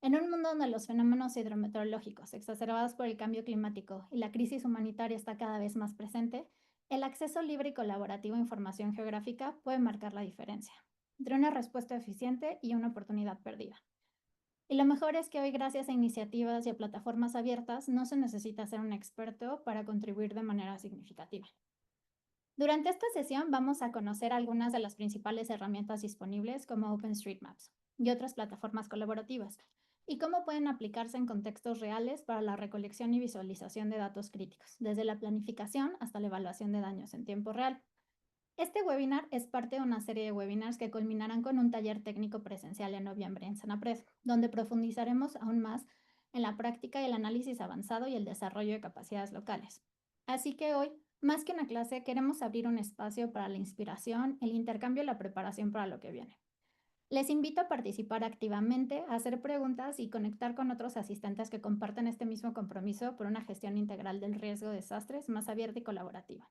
En un mundo donde los fenómenos hidrometeorológicos exacerbados por el cambio climático y la crisis humanitaria está cada vez más presente, el acceso libre y colaborativo a información geográfica puede marcar la diferencia entre una respuesta eficiente y una oportunidad perdida. Y lo mejor es que hoy, gracias a iniciativas y a plataformas abiertas, no se necesita ser un experto para contribuir de manera significativa. Durante esta sesión vamos a conocer algunas de las principales herramientas disponibles como OpenStreetMaps y otras plataformas colaborativas, y cómo pueden aplicarse en contextos reales para la recolección y visualización de datos críticos, desde la planificación hasta la evaluación de daños en tiempo real. Este webinar es parte de una serie de webinars que culminarán con un taller técnico presencial en noviembre en Senapred, donde profundizaremos aún más en la práctica y el análisis avanzado y el desarrollo de capacidades locales. Así que hoy, más que una clase, queremos abrir un espacio para la inspiración, el intercambio y la preparación para lo que viene. Les invito a participar activamente, a hacer preguntas y conectar con otros asistentes que comparten este mismo compromiso por una gestión integral del riesgo de desastres más abierta y colaborativa.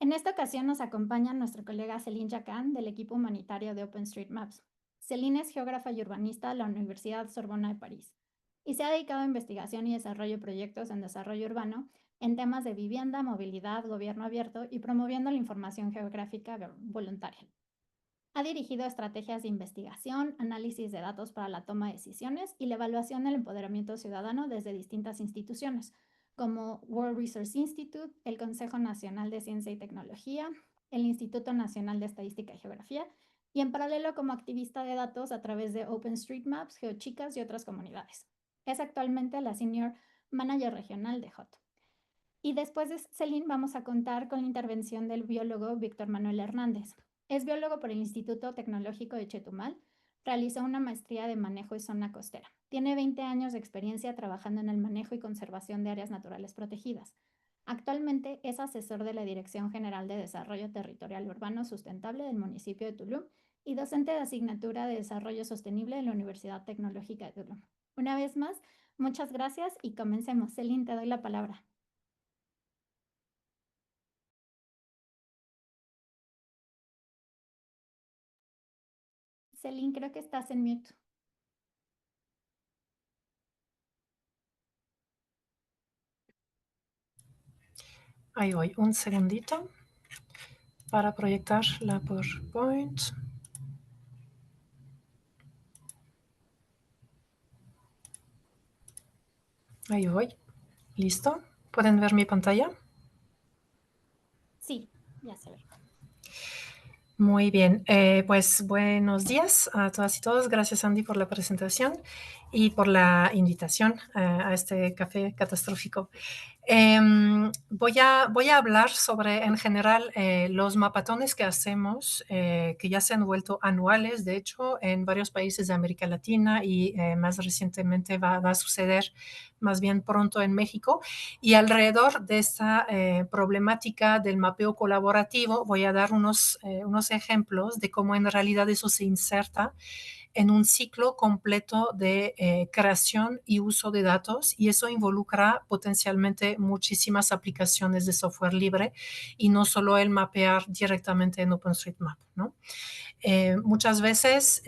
En esta ocasión nos acompaña nuestro colega Celine Jacquin del equipo humanitario de OpenStreetMaps. Celine es geógrafa y urbanista de la Universidad Sorbona de París y se ha dedicado a investigación y desarrollo de proyectos en desarrollo urbano en temas de vivienda, movilidad, gobierno abierto y promoviendo la información geográfica voluntaria. Ha dirigido estrategias de investigación, análisis de datos para la toma de decisiones y la evaluación del empoderamiento ciudadano desde distintas instituciones, como World Resource Institute, el Consejo Nacional de Ciencia y Tecnología, el Instituto Nacional de Estadística y Geografía, y en paralelo como activista de datos a través de OpenStreetMaps, GeoChicas y otras comunidades. Es actualmente la Senior Manager Regional de HOT. Y después de Celine vamos a contar con la intervención del biólogo Víctor Manuel Hernández. Es biólogo por el Instituto Tecnológico de Chetumal. Realizó una maestría de manejo y zona costera. Tiene 20 años de experiencia trabajando en el manejo y conservación de áreas naturales protegidas. Actualmente es asesor de la Dirección General de Desarrollo Territorial Urbano Sustentable del municipio de Tulum y docente de asignatura de Desarrollo Sostenible de la Universidad Tecnológica de Tulum. Una vez más, muchas gracias y comencemos. Celine, te doy la palabra. Celine, creo que estás en mute. Ahí voy, un segundito para proyectar la PowerPoint. Ahí voy. ¿Listo? ¿Pueden ver mi pantalla? Sí, ya se ve. Muy bien, pues buenos días a todas y todos. Gracias, Andy, por la presentación y por la invitación a este café catastrófico. Voy a hablar sobre, en general, los mapatones que hacemos, que ya se han vuelto anuales, de hecho, en varios países de América Latina y más recientemente va a suceder más bien pronto en México. Y alrededor de esta problemática del mapeo colaborativo voy a dar unos ejemplos de cómo en realidad eso se inserta en un ciclo completo de creación y uso de datos, y eso involucra potencialmente muchísimas aplicaciones de software libre y no solo el mapear directamente en OpenStreetMap, ¿no? Muchas veces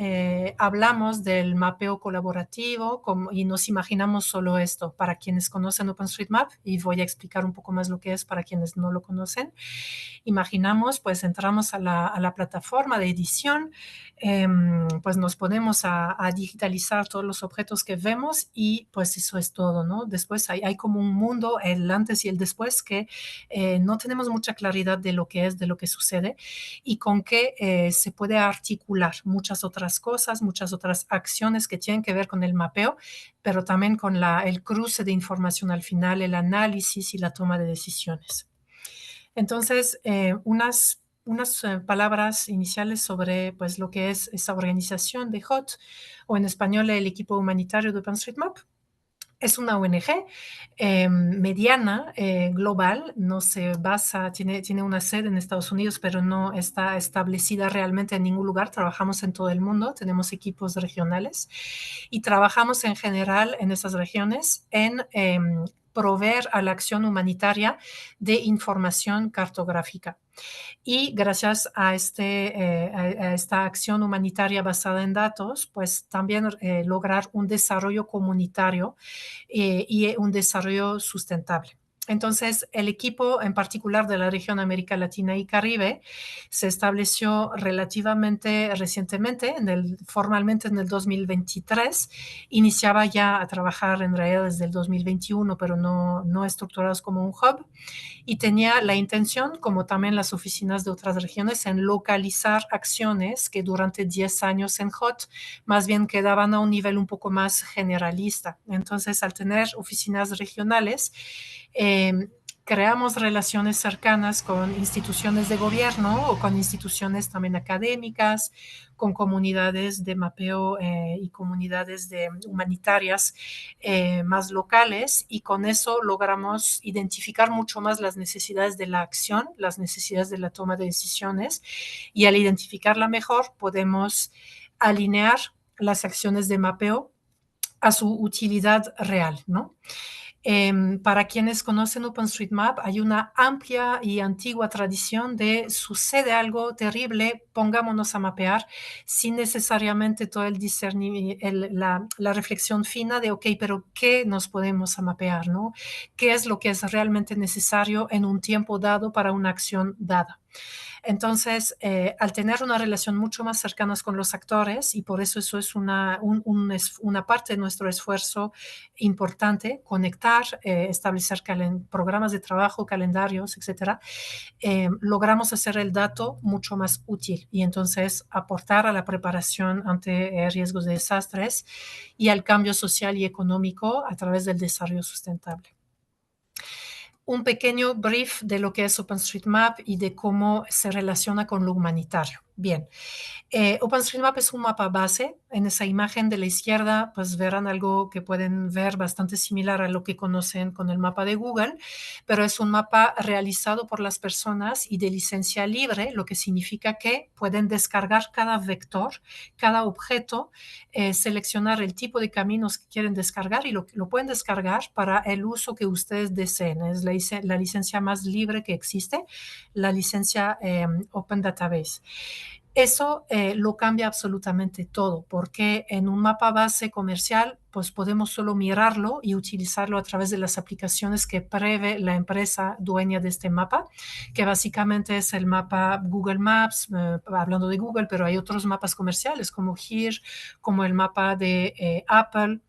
hablamos del mapeo colaborativo y nos imaginamos solo esto. Para quienes conocen OpenStreetMap, y voy a explicar un poco más lo que es para quienes no lo conocen, imaginamos, pues entramos a la plataforma de edición, pues nos ponemos a digitalizar todos los objetos que vemos y pues eso es todo, ¿no? Después hay como un mundo, el antes y el después, que no tenemos mucha claridad de lo que es, de lo que sucede y con qué se puede articular muchas otras cosas, muchas otras acciones que tienen que ver con el mapeo, pero también con el cruce de información al final, el análisis y la toma de decisiones. Entonces, unas palabras iniciales sobre pues, lo que es esa organización de HOT, o en español el equipo humanitario de OpenStreetMap. Es una ONG mediana, global, no se basa, tiene una sede en Estados Unidos, pero no está establecida realmente en ningún lugar. Trabajamos en todo el mundo, tenemos equipos regionales y trabajamos en general en esas regiones en proveer a la acción humanitaria de información cartográfica. Y gracias a, a esta acción humanitaria basada en datos, pues también lograr un desarrollo comunitario y un desarrollo sustentable. Entonces, el equipo en particular de la región América Latina y Caribe se estableció relativamente recientemente, formalmente en el 2023. Iniciaba ya a trabajar en realidad desde el 2021, pero no estructurados como un hub, y tenía la intención, como también las oficinas de otras regiones, en localizar acciones que durante 10 años en HOT más bien quedaban a un nivel un poco más generalista. Entonces, al tener oficinas regionales, eh, creamos relaciones cercanas con instituciones de gobierno o con instituciones también académicas, con comunidades de mapeo y comunidades humanitarias más locales, y con eso logramos identificar mucho más las necesidades de la acción, las necesidades de la toma de decisiones, y al identificarla mejor podemos alinear las acciones de mapeo a su utilidad real, ¿no? Para quienes conocen OpenStreetMap, hay una amplia y antigua tradición de sucede algo terrible, pongámonos a mapear, sin necesariamente todo el discernimiento, la reflexión fina de, ok, pero ¿qué nos podemos a mapear, no? ¿Qué es lo que es realmente necesario en un tiempo dado para una acción dada? Entonces, al tener una relación mucho más cercana con los actores, y por eso es una parte de nuestro esfuerzo importante, conectar, establecer programas de trabajo, calendarios, etcétera, logramos hacer el dato mucho más útil y entonces aportar a la preparación ante riesgos de desastres y al cambio social y económico a través del desarrollo sustentable. Un pequeño brief de lo que es OpenStreetMap y de cómo se relaciona con lo humanitario. Bien, OpenStreetMap es un mapa base. En esa imagen de la izquierda, pues verán algo que pueden ver bastante similar a lo que conocen con el mapa de Google, pero es un mapa realizado por las personas y de licencia libre, lo que significa que pueden descargar cada vector, cada objeto, seleccionar el tipo de caminos que quieren descargar y lo pueden descargar para el uso que ustedes deseen. Es la licencia más libre que existe, la licencia Open Database. Eso lo cambia absolutamente todo, porque en un mapa base comercial, pues podemos solo mirarlo y utilizarlo a través de las aplicaciones que prevé la empresa dueña de este mapa, que básicamente es el mapa Google Maps, hablando de Google, pero hay otros mapas comerciales como Here, como el mapa de Apple,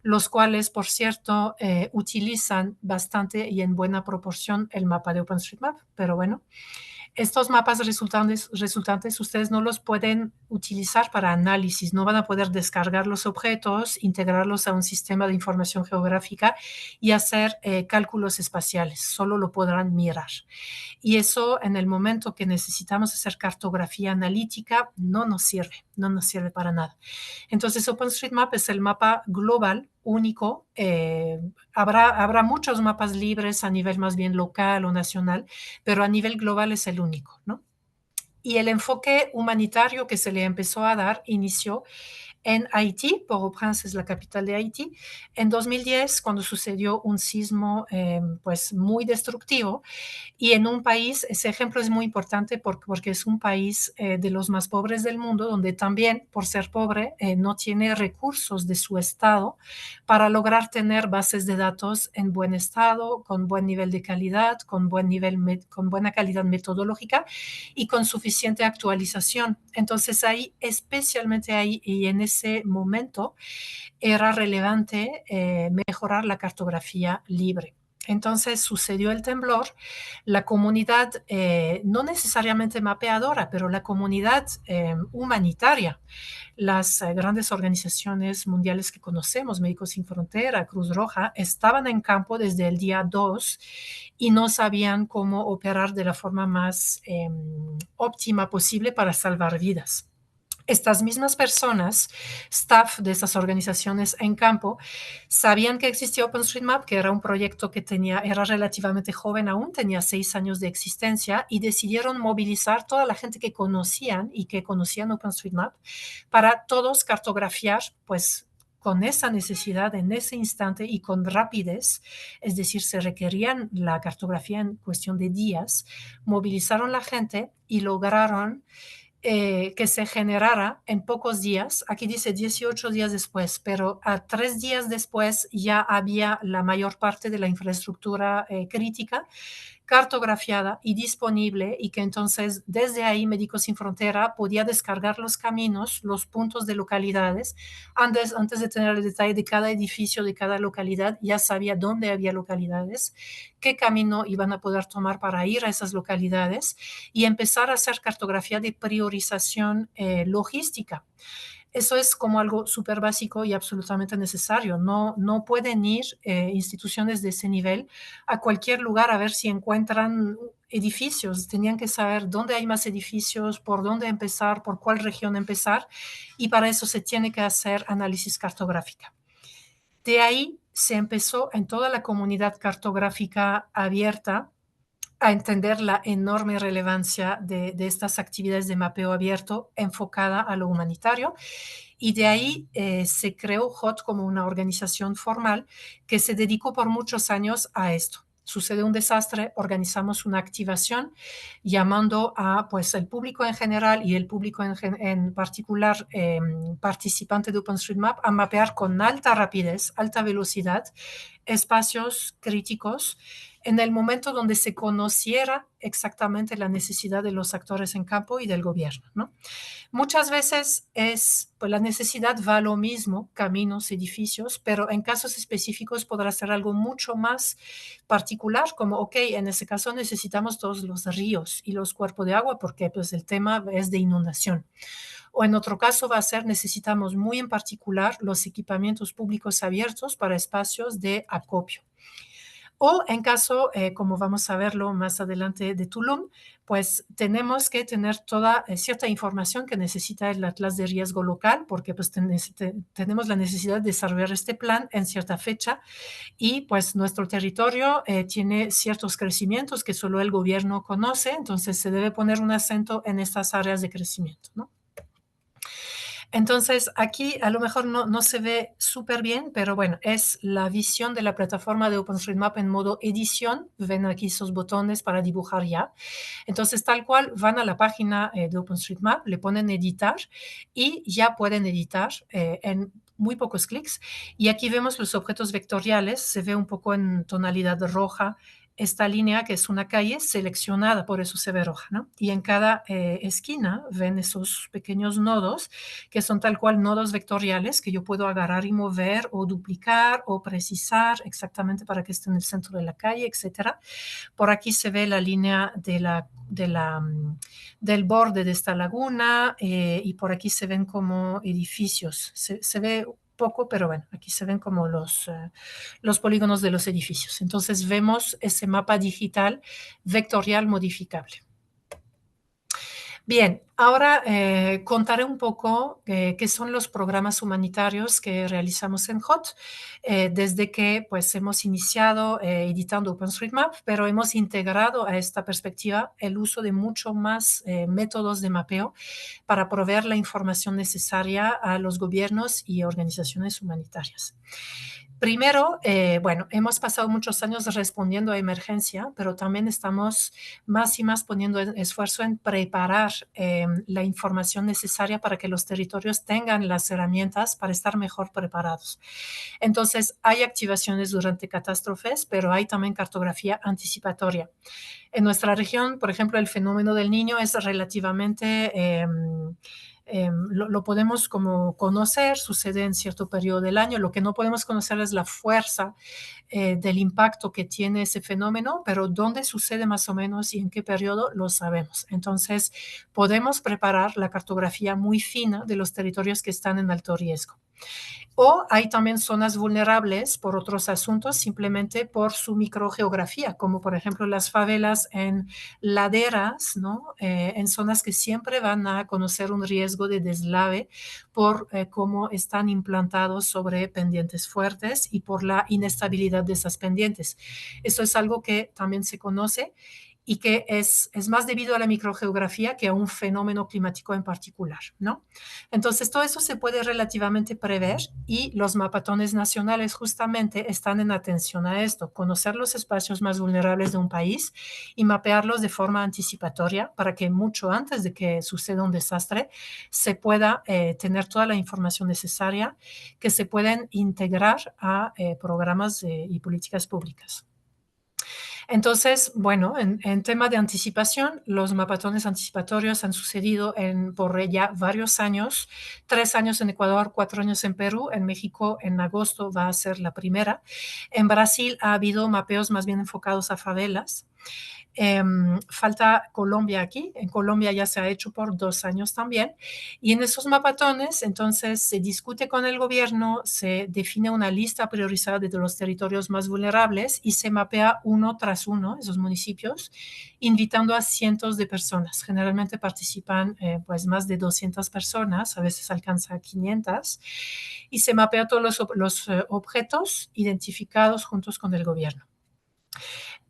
los cuales, por cierto, utilizan bastante y en buena proporción el mapa de OpenStreetMap, pero bueno. Estos mapas resultantes ustedes no los pueden utilizar para análisis, no van a poder descargar los objetos, integrarlos a un sistema de información geográfica y hacer cálculos espaciales, solo lo podrán mirar. Y eso en el momento que necesitamos hacer cartografía analítica no nos sirve para nada. Entonces OpenStreetMap es el mapa global único. Habrá muchos mapas libres a nivel más bien local o nacional, pero a nivel global es el único, ¿no? Y el enfoque humanitario que se le empezó a dar inició en Haití. Port-au-Prince es la capital de Haití, en 2010, cuando sucedió un sismo pues muy destructivo, y en un país, ese ejemplo es muy importante porque es un país de los más pobres del mundo, donde también, por ser pobre, no tiene recursos de su estado para lograr tener bases de datos en buen estado, con buen nivel de calidad, con buena calidad metodológica y con suficiente actualización. Entonces ahí, especialmente ahí y en ese momento, era relevante mejorar la cartografía libre. Entonces sucedió el temblor, la comunidad, no necesariamente mapeadora, pero la comunidad humanitaria, las grandes organizaciones mundiales que conocemos, Médicos Sin Frontera, Cruz Roja, estaban en campo desde el día 2 y no sabían cómo operar de la forma más óptima posible para salvar vidas. Estas mismas personas, staff de esas organizaciones en campo, sabían que existía OpenStreetMap, que era un proyecto que era relativamente joven aún, tenía 6 años de existencia, y decidieron movilizar toda la gente que conocían y que conocían OpenStreetMap para todos cartografiar, pues, con esa necesidad en ese instante y con rapidez, es decir, se requerían la cartografía en cuestión de días, movilizaron la gente y lograron que se generara en pocos días, aquí dice 18 días después, pero a 3 días después ya había la mayor parte de la infraestructura crítica cartografiada y disponible, y que entonces desde ahí Médicos Sin Frontera podía descargar los caminos, los puntos de localidades. Antes de tener el detalle de cada edificio, de cada localidad, ya sabía dónde había localidades, qué camino iban a poder tomar para ir a esas localidades y empezar a hacer cartografía de priorización logística. Eso es como algo súper básico y absolutamente necesario. No pueden ir instituciones de ese nivel a cualquier lugar a ver si encuentran edificios. Tenían que saber dónde hay más edificios, por dónde empezar, por cuál región empezar, y para eso se tiene que hacer análisis cartográfica. De ahí se empezó en toda la comunidad cartográfica abierta a entender la enorme relevancia de estas actividades de mapeo abierto enfocada a lo humanitario, y de ahí se creó HOT como una organización formal que se dedicó por muchos años a esto. Sucede un desastre, organizamos una activación llamando a pues, el público en general y el público en particular participante de OpenStreetMap a mapear con alta rapidez, alta velocidad, espacios críticos en el momento donde se conociera exactamente la necesidad de los actores en campo y del gobierno, ¿no? Muchas veces pues la necesidad va a lo mismo, caminos, edificios, pero en casos específicos podrá ser algo mucho más particular, como, ok, en ese caso necesitamos todos los ríos y los cuerpos de agua porque pues el tema es de inundación. O en otro caso va a ser, necesitamos muy en particular los equipamientos públicos abiertos para espacios de acopio. O en caso, como vamos a verlo más adelante de Tulum, pues tenemos que tener toda cierta información que necesita el atlas de riesgo local, porque pues tenemos la necesidad de desarrollar este plan en cierta fecha, y pues nuestro territorio tiene ciertos crecimientos que solo el gobierno conoce, entonces se debe poner un acento en estas áreas de crecimiento, ¿no? Entonces, aquí a lo mejor no se ve súper bien, pero bueno, es la visión de la plataforma de OpenStreetMap en modo edición. Ven aquí esos botones para dibujar ya. Entonces, tal cual, van a la página de OpenStreetMap, le ponen editar y ya pueden editar en muy pocos clics. Y aquí vemos los objetos vectoriales, se ve un poco en tonalidad roja esta línea que es una calle seleccionada, por eso se ve roja, ¿no? Y en cada esquina ven esos pequeños nodos que son tal cual nodos vectoriales que yo puedo agarrar y mover o duplicar o precisar exactamente para que esté en el centro de la calle, etcétera. Por aquí se ve la línea del borde de esta laguna y por aquí se ven como edificios. Se ve poco, pero bueno, aquí se ven como los polígonos de los edificios. Entonces vemos ese mapa digital vectorial modificable. Bien, ahora contaré un poco qué son los programas humanitarios que realizamos en HOT desde que pues, hemos iniciado editando OpenStreetMap, pero hemos integrado a esta perspectiva el uso de mucho más métodos de mapeo para proveer la información necesaria a los gobiernos y organizaciones humanitarias. Primero, bueno, hemos pasado muchos años respondiendo a emergencia, pero también estamos más y más poniendo esfuerzo en preparar la información necesaria para que los territorios tengan las herramientas para estar mejor preparados. Entonces, hay activaciones durante catástrofes, pero hay también cartografía anticipatoria. En nuestra región, por ejemplo, el fenómeno del Niño es relativamente lo podemos como conocer, sucede en cierto periodo del año. Lo que no podemos conocer es la fuerza del impacto que tiene ese fenómeno, pero dónde sucede más o menos y en qué periodo lo sabemos. Entonces, podemos preparar la cartografía muy fina de los territorios que están en alto riesgo. O hay también zonas vulnerables por otros asuntos, simplemente por su microgeografía, como por ejemplo las favelas en laderas, ¿no? En zonas que siempre van a conocer un riesgo de deslave por cómo están implantados sobre pendientes fuertes y por la inestabilidad de esas pendientes. Esto es algo que también se conoce y que es más debido a la microgeografía que a un fenómeno climático en particular, ¿no? Entonces, todo eso se puede relativamente prever y los mapatones nacionales justamente están en atención a esto, conocer los espacios más vulnerables de un país y mapearlos de forma anticipatoria para que mucho antes de que suceda un desastre se pueda tener toda la información necesaria que se pueden integrar a programas y políticas públicas. Entonces, bueno, en tema de anticipación, los mapatones anticipatorios han sucedido por ya varios años, 3 años en Ecuador, 4 años en Perú, en México en agosto va a ser la primera. En Brasil ha habido mapeos más bien enfocados a favelas. Falta Colombia aquí. En Colombia ya se ha hecho por 2 años también. Y en esos mapatones, entonces, se discute con el gobierno, se define una lista priorizada de los territorios más vulnerables y se mapea uno tras uno esos municipios, invitando a cientos de personas. Generalmente participan pues más de 200 personas, a veces alcanza a 500, y se mapea todos los objetos identificados juntos con el gobierno.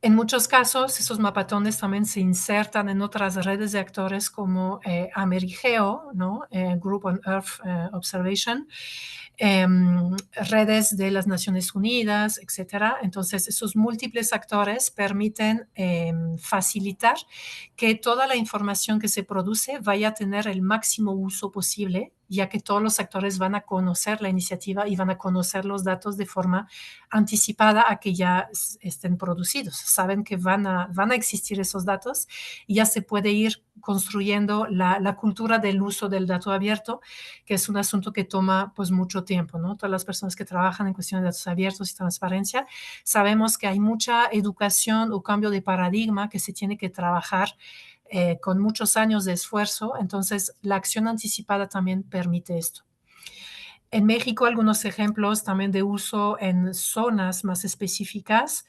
En muchos casos, esos mapatones también se insertan en otras redes de actores como Amerigeo, ¿no? Group on Earth Observation, redes de las Naciones Unidas, etcétera. Entonces, esos múltiples actores permiten facilitar que toda la información que se produce vaya a tener el máximo uso posible, ya que todos los actores van a conocer la iniciativa y van a conocer los datos de forma anticipada a que ya estén producidos. Saben que van a existir esos datos y ya se puede ir construyendo la cultura del uso del dato abierto, que es un asunto que toma pues mucho tiempo, ¿no? Todas las personas que trabajan en cuestiones de datos abiertos y transparencia, sabemos que hay mucha educación o cambio de paradigma que se tiene que trabajar con muchos años de esfuerzo, entonces la acción anticipada también permite esto. En México, algunos ejemplos también de uso en zonas más específicas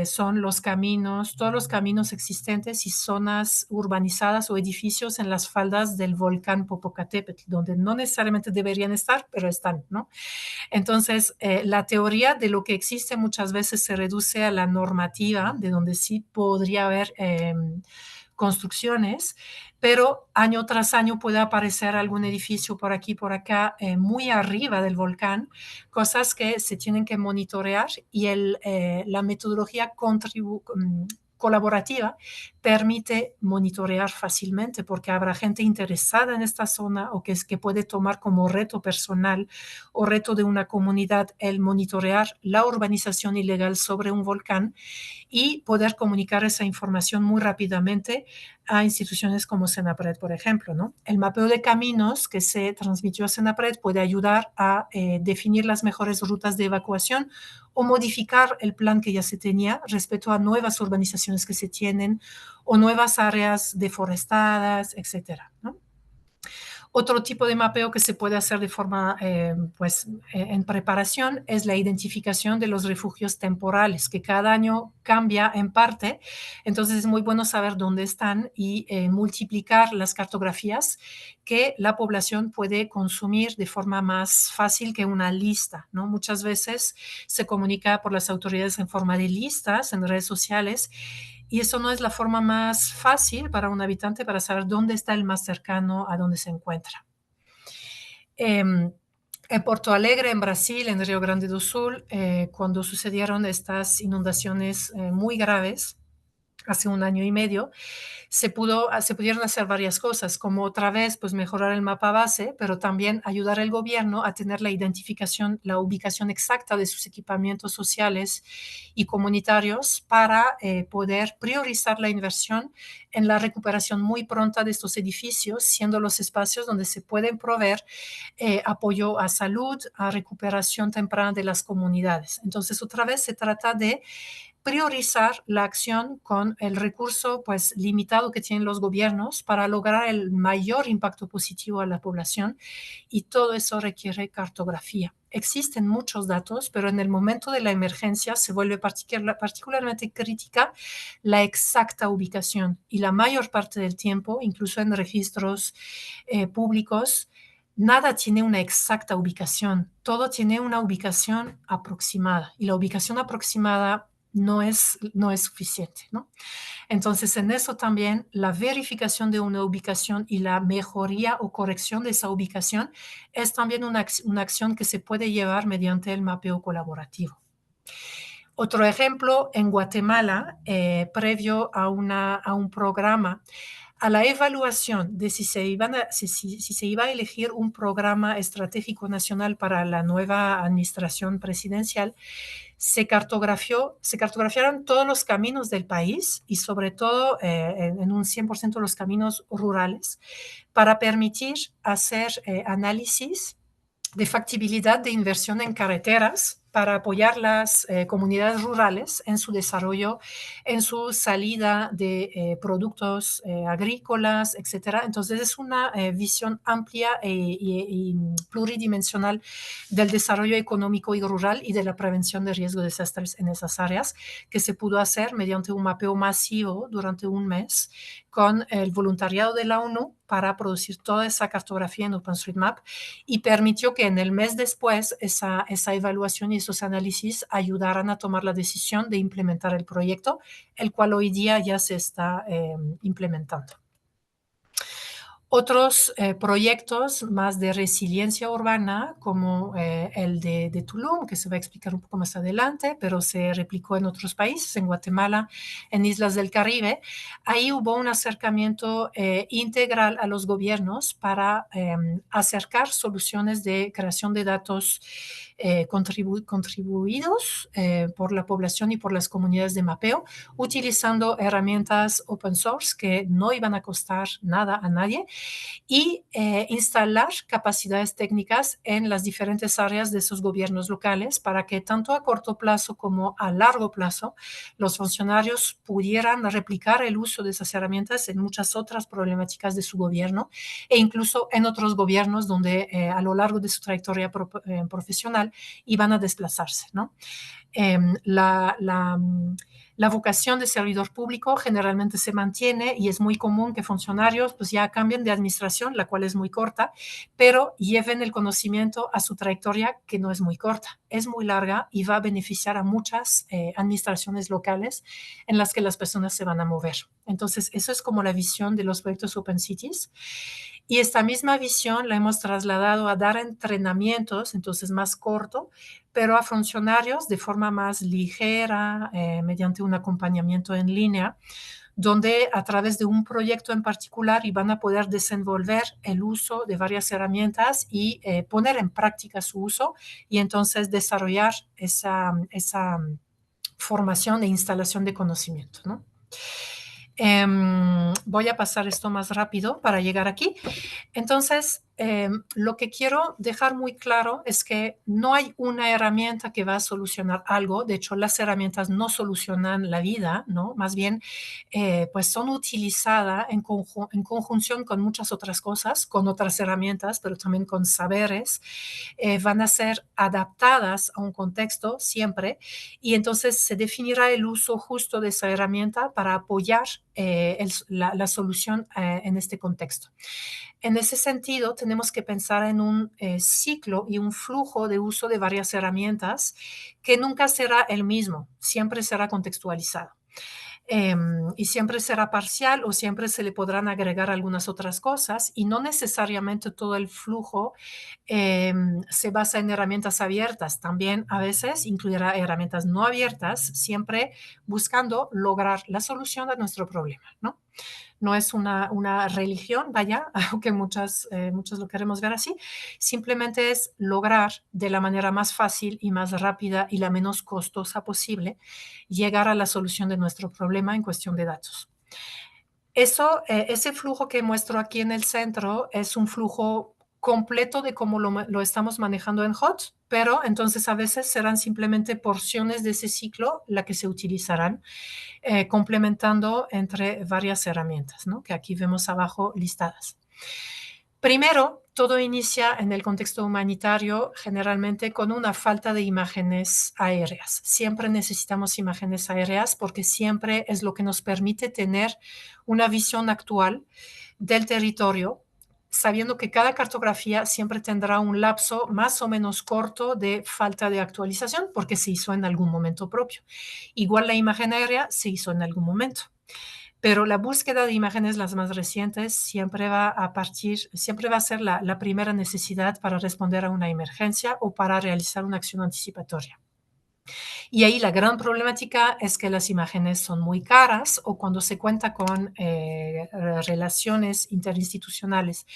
son los caminos, todos los caminos existentes y zonas urbanizadas o edificios en las faldas del volcán Popocatépetl, donde no necesariamente deberían estar, pero están, ¿no? Entonces, la teoría de lo que existe muchas veces se reduce a la normativa, de donde sí podría haber construcciones, pero año tras año puede aparecer algún edificio por aquí, por acá, muy arriba del volcán, cosas que se tienen que monitorear y la metodología colaborativa permite monitorear fácilmente porque habrá gente interesada en esta zona o que puede tomar como reto personal o reto de una comunidad el monitorear la urbanización ilegal sobre un volcán y poder comunicar esa información muy rápidamente a instituciones como Senapred, por ejemplo, ¿no? El mapeo de caminos que se transmitió a Senapred puede ayudar a definir las mejores rutas de evacuación o modificar el plan que ya se tenía respecto a nuevas urbanizaciones que se tienen o nuevas áreas deforestadas, etcétera, ¿no? Otro tipo de mapeo que se puede hacer de forma, en preparación es la identificación de los refugios temporales, que cada año cambia en parte. Entonces es muy bueno saber dónde están y multiplicar las cartografías que la población puede consumir de forma más fácil que una lista, ¿no? Muchas veces se comunica por las autoridades en forma de listas en redes sociales y eso no es la forma más fácil para un habitante para saber dónde está el más cercano a dónde se encuentra. En Porto Alegre, en Brasil, en Río Grande do Sul, cuando sucedieron estas inundaciones muy graves, hace 1 año y medio, se pudieron hacer varias cosas, como otra vez, pues mejorar el mapa base, pero también ayudar al gobierno a tener la identificación, la ubicación exacta de sus equipamientos sociales y comunitarios para poder priorizar la inversión en la recuperación muy pronta de estos edificios, siendo los espacios donde se pueden proveer apoyo a salud, a recuperación temprana de las comunidades. Entonces, otra vez se trata de priorizar la acción con el recurso pues limitado que tienen los gobiernos para lograr el mayor impacto positivo a la población y todo eso requiere cartografía. Existen muchos datos, pero en el momento de la emergencia se vuelve particularmente crítica la exacta ubicación y la mayor parte del tiempo, incluso en registros públicos, nada tiene una exacta ubicación, todo tiene una ubicación aproximada y la ubicación aproximada no es suficiente, ¿no? Entonces, en eso también la verificación de una ubicación y la mejoría o corrección de esa ubicación es también una acción que se puede llevar mediante el mapeo colaborativo. Otro ejemplo, en Guatemala, previo a un programa, a la evaluación de si se iba a elegir un programa estratégico nacional para la nueva administración presidencial, se cartografiaron todos los caminos del país y sobre todo en un 100% los caminos rurales para permitir hacer análisis de factibilidad de inversión en carreteras para apoyar las comunidades rurales en su desarrollo, en su salida de productos agrícolas, etcétera. Entonces es una visión amplia y pluridimensional del desarrollo económico y rural y de la prevención de riesgo de desastres en esas áreas que se pudo hacer mediante un mapeo masivo durante un mes con el voluntariado de la ONU para producir toda esa cartografía en OpenStreetMap y permitió que en el mes después esa evaluación y esos análisis ayudaran a tomar la decisión de implementar el proyecto, el cual hoy día ya se está implementando. Otros proyectos más de resiliencia urbana, como el de Tulum, que se va a explicar un poco más adelante, pero se replicó en otros países, en Guatemala, en islas del Caribe. Ahí hubo un acercamiento integral a los gobiernos para acercar soluciones de creación de datos contribuidos por la población y por las comunidades de mapeo, utilizando herramientas open source que no iban a costar nada a nadie y instalar capacidades técnicas en las diferentes áreas de esos gobiernos locales para que tanto a corto plazo como a largo plazo los funcionarios pudieran replicar el uso de esas herramientas en muchas otras problemáticas de su gobierno e incluso en otros gobiernos donde a lo largo de su trayectoria profesional iban a desplazarse, ¿no? La vocación de servidor público generalmente se mantiene y es muy común que funcionarios pues ya cambien de administración, la cual es muy corta, pero lleven el conocimiento a su trayectoria que no es muy corta, es muy larga y va a beneficiar a muchas administraciones locales en las que las personas se van a mover. Entonces, eso es como la visión de los proyectos Open Cities. Y esta misma visión la hemos trasladado a dar entrenamientos, entonces más corto, pero a funcionarios de forma más ligera, mediante un acompañamiento en línea, donde a través de un proyecto en particular van a poder desenvolver el uso de varias herramientas y poner en práctica su uso y entonces desarrollar esa formación e instalación de conocimiento, ¿no? Voy a pasar esto más rápido para llegar aquí. Entonces, lo que quiero dejar muy claro es que no hay una herramienta que va a solucionar algo. De hecho, las herramientas no solucionan la vida, ¿no? Más bien, pues son utilizadas en conjunción con muchas otras cosas, con otras herramientas, pero también con saberes. Van a ser adaptadas a un contexto siempre y entonces se definirá el uso justo de esa herramienta para apoyar la solución en este contexto. En ese sentido, tenemos que pensar en un ciclo y un flujo de uso de varias herramientas que nunca será el mismo, siempre será contextualizado. Y siempre será parcial o siempre se le podrán agregar algunas otras cosas y no necesariamente todo el flujo se basa en herramientas abiertas. También a veces incluirá herramientas no abiertas, siempre buscando lograr la solución a nuestro problema, ¿no? No es una religión, vaya, aunque muchos lo queremos ver así, simplemente es lograr de la manera más fácil y más rápida y la menos costosa posible llegar a la solución de nuestro problema en cuestión de datos. Ese flujo que muestro aquí en el centro es un flujo completo de cómo lo estamos manejando en HOT, pero entonces a veces serán simplemente porciones de ese ciclo la que se utilizarán, complementando entre varias herramientas, ¿no? Que aquí vemos abajo listadas. Primero, todo inicia en el contexto humanitario generalmente con una falta de imágenes aéreas. Siempre necesitamos imágenes aéreas porque siempre es lo que nos permite tener una visión actual del territorio sabiendo que cada cartografía siempre tendrá un lapso más o menos corto de falta de actualización porque se hizo en algún momento propio. Igual la imagen aérea se hizo en algún momento. Pero la búsqueda de imágenes las más recientes siempre va a ser la primera necesidad para responder a una emergencia o para realizar una acción anticipatoria. Y ahí la gran problemática es que las imágenes son muy caras o cuando se cuenta con relaciones interinstitucionales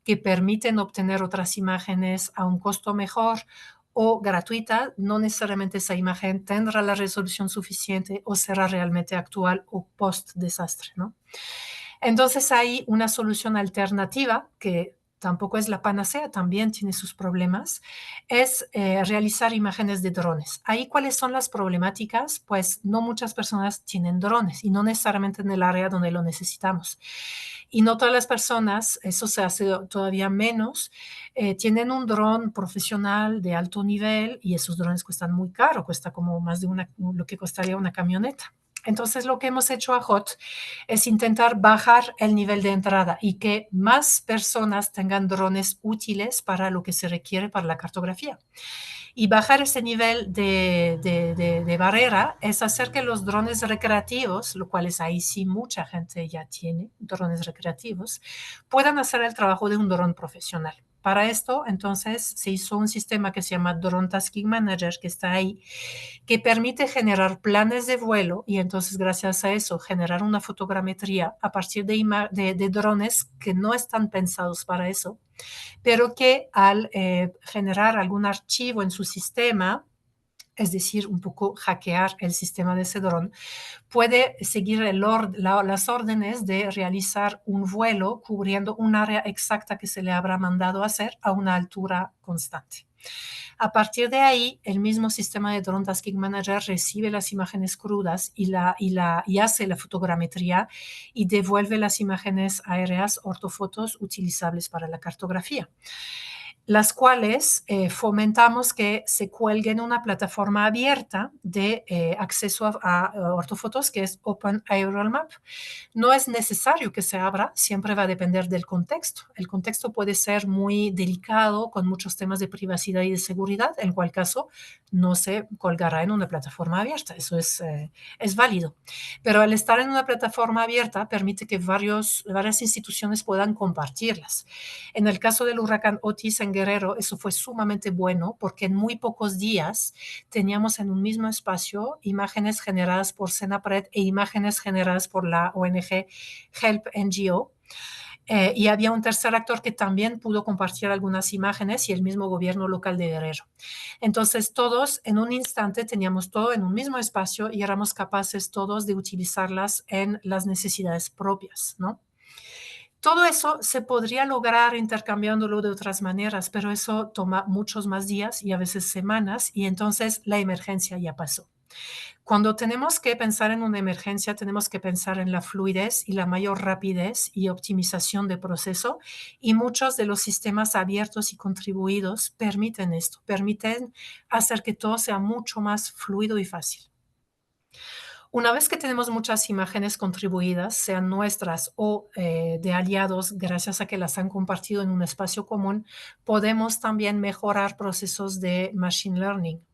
que permiten obtener otras imágenes a un costo mejor o gratuita, no necesariamente esa imagen tendrá la resolución suficiente o será realmente actual o post-desastre, ¿no? Entonces hay una solución alternativa que tampoco es la panacea, también tiene sus problemas, es realizar imágenes de drones. Ahí, ¿cuáles son las problemáticas? Pues no muchas personas tienen drones y no necesariamente en el área donde lo necesitamos. Y no todas las personas, eso se hace todavía menos, tienen un dron profesional de alto nivel y esos drones cuestan muy caro, cuesta como más de lo que costaría una camioneta. Entonces, lo que hemos hecho a HOT es intentar bajar el nivel de entrada y que más personas tengan drones útiles para lo que se requiere para la cartografía. Y bajar ese nivel de barrera es hacer que los drones recreativos, lo cual es ahí sí mucha gente ya tiene drones recreativos, puedan hacer el trabajo de un dron profesional. Para esto, entonces, se hizo un sistema que se llama Drone Tasking Manager, que está ahí, que permite generar planes de vuelo y entonces, gracias a eso, generar una fotogrametría a partir de drones que no están pensados para eso, pero que al generar algún archivo en su sistema, es decir, un poco hackear el sistema de ese dron, puede seguir las órdenes de realizar un vuelo cubriendo un área exacta que se le habrá mandado hacer a una altura constante. A partir de ahí, el mismo sistema de Drone Tasking Manager recibe las imágenes crudas y hace la fotogrametría y devuelve las imágenes aéreas ortofotos utilizables para la cartografía, las cuales fomentamos que se cuelguen en una plataforma abierta de acceso a ortofotos que es Open Aerial Map. No es necesario que se abra, siempre va a depender del contexto. El contexto puede ser muy delicado, con muchos temas de privacidad y de seguridad, en cual caso no se colgará en una plataforma abierta. Eso es válido. Pero al estar en una plataforma abierta, permite que varias instituciones puedan compartirlas. En el caso del huracán Otis en Guerrero, eso fue sumamente bueno porque en muy pocos días teníamos en un mismo espacio imágenes generadas por Senapred e imágenes generadas por la ONG Help NGO. Y había un tercer actor que también pudo compartir algunas imágenes y el mismo gobierno local de Guerrero. Entonces, todos en un instante teníamos todo en un mismo espacio y éramos capaces todos de utilizarlas en las necesidades propias, ¿no? Todo eso se podría lograr intercambiándolo de otras maneras, pero eso toma muchos más días y a veces semanas y entonces la emergencia ya pasó. Cuando tenemos que pensar en una emergencia, tenemos que pensar en la fluidez y la mayor rapidez y optimización de proceso y muchos de los sistemas abiertos y contribuidos permiten esto, permiten hacer que todo sea mucho más fluido y fácil. Una vez que tenemos muchas imágenes contribuidas, sean nuestras o de aliados, gracias a que las han compartido en un espacio común, podemos también mejorar procesos de machine learning.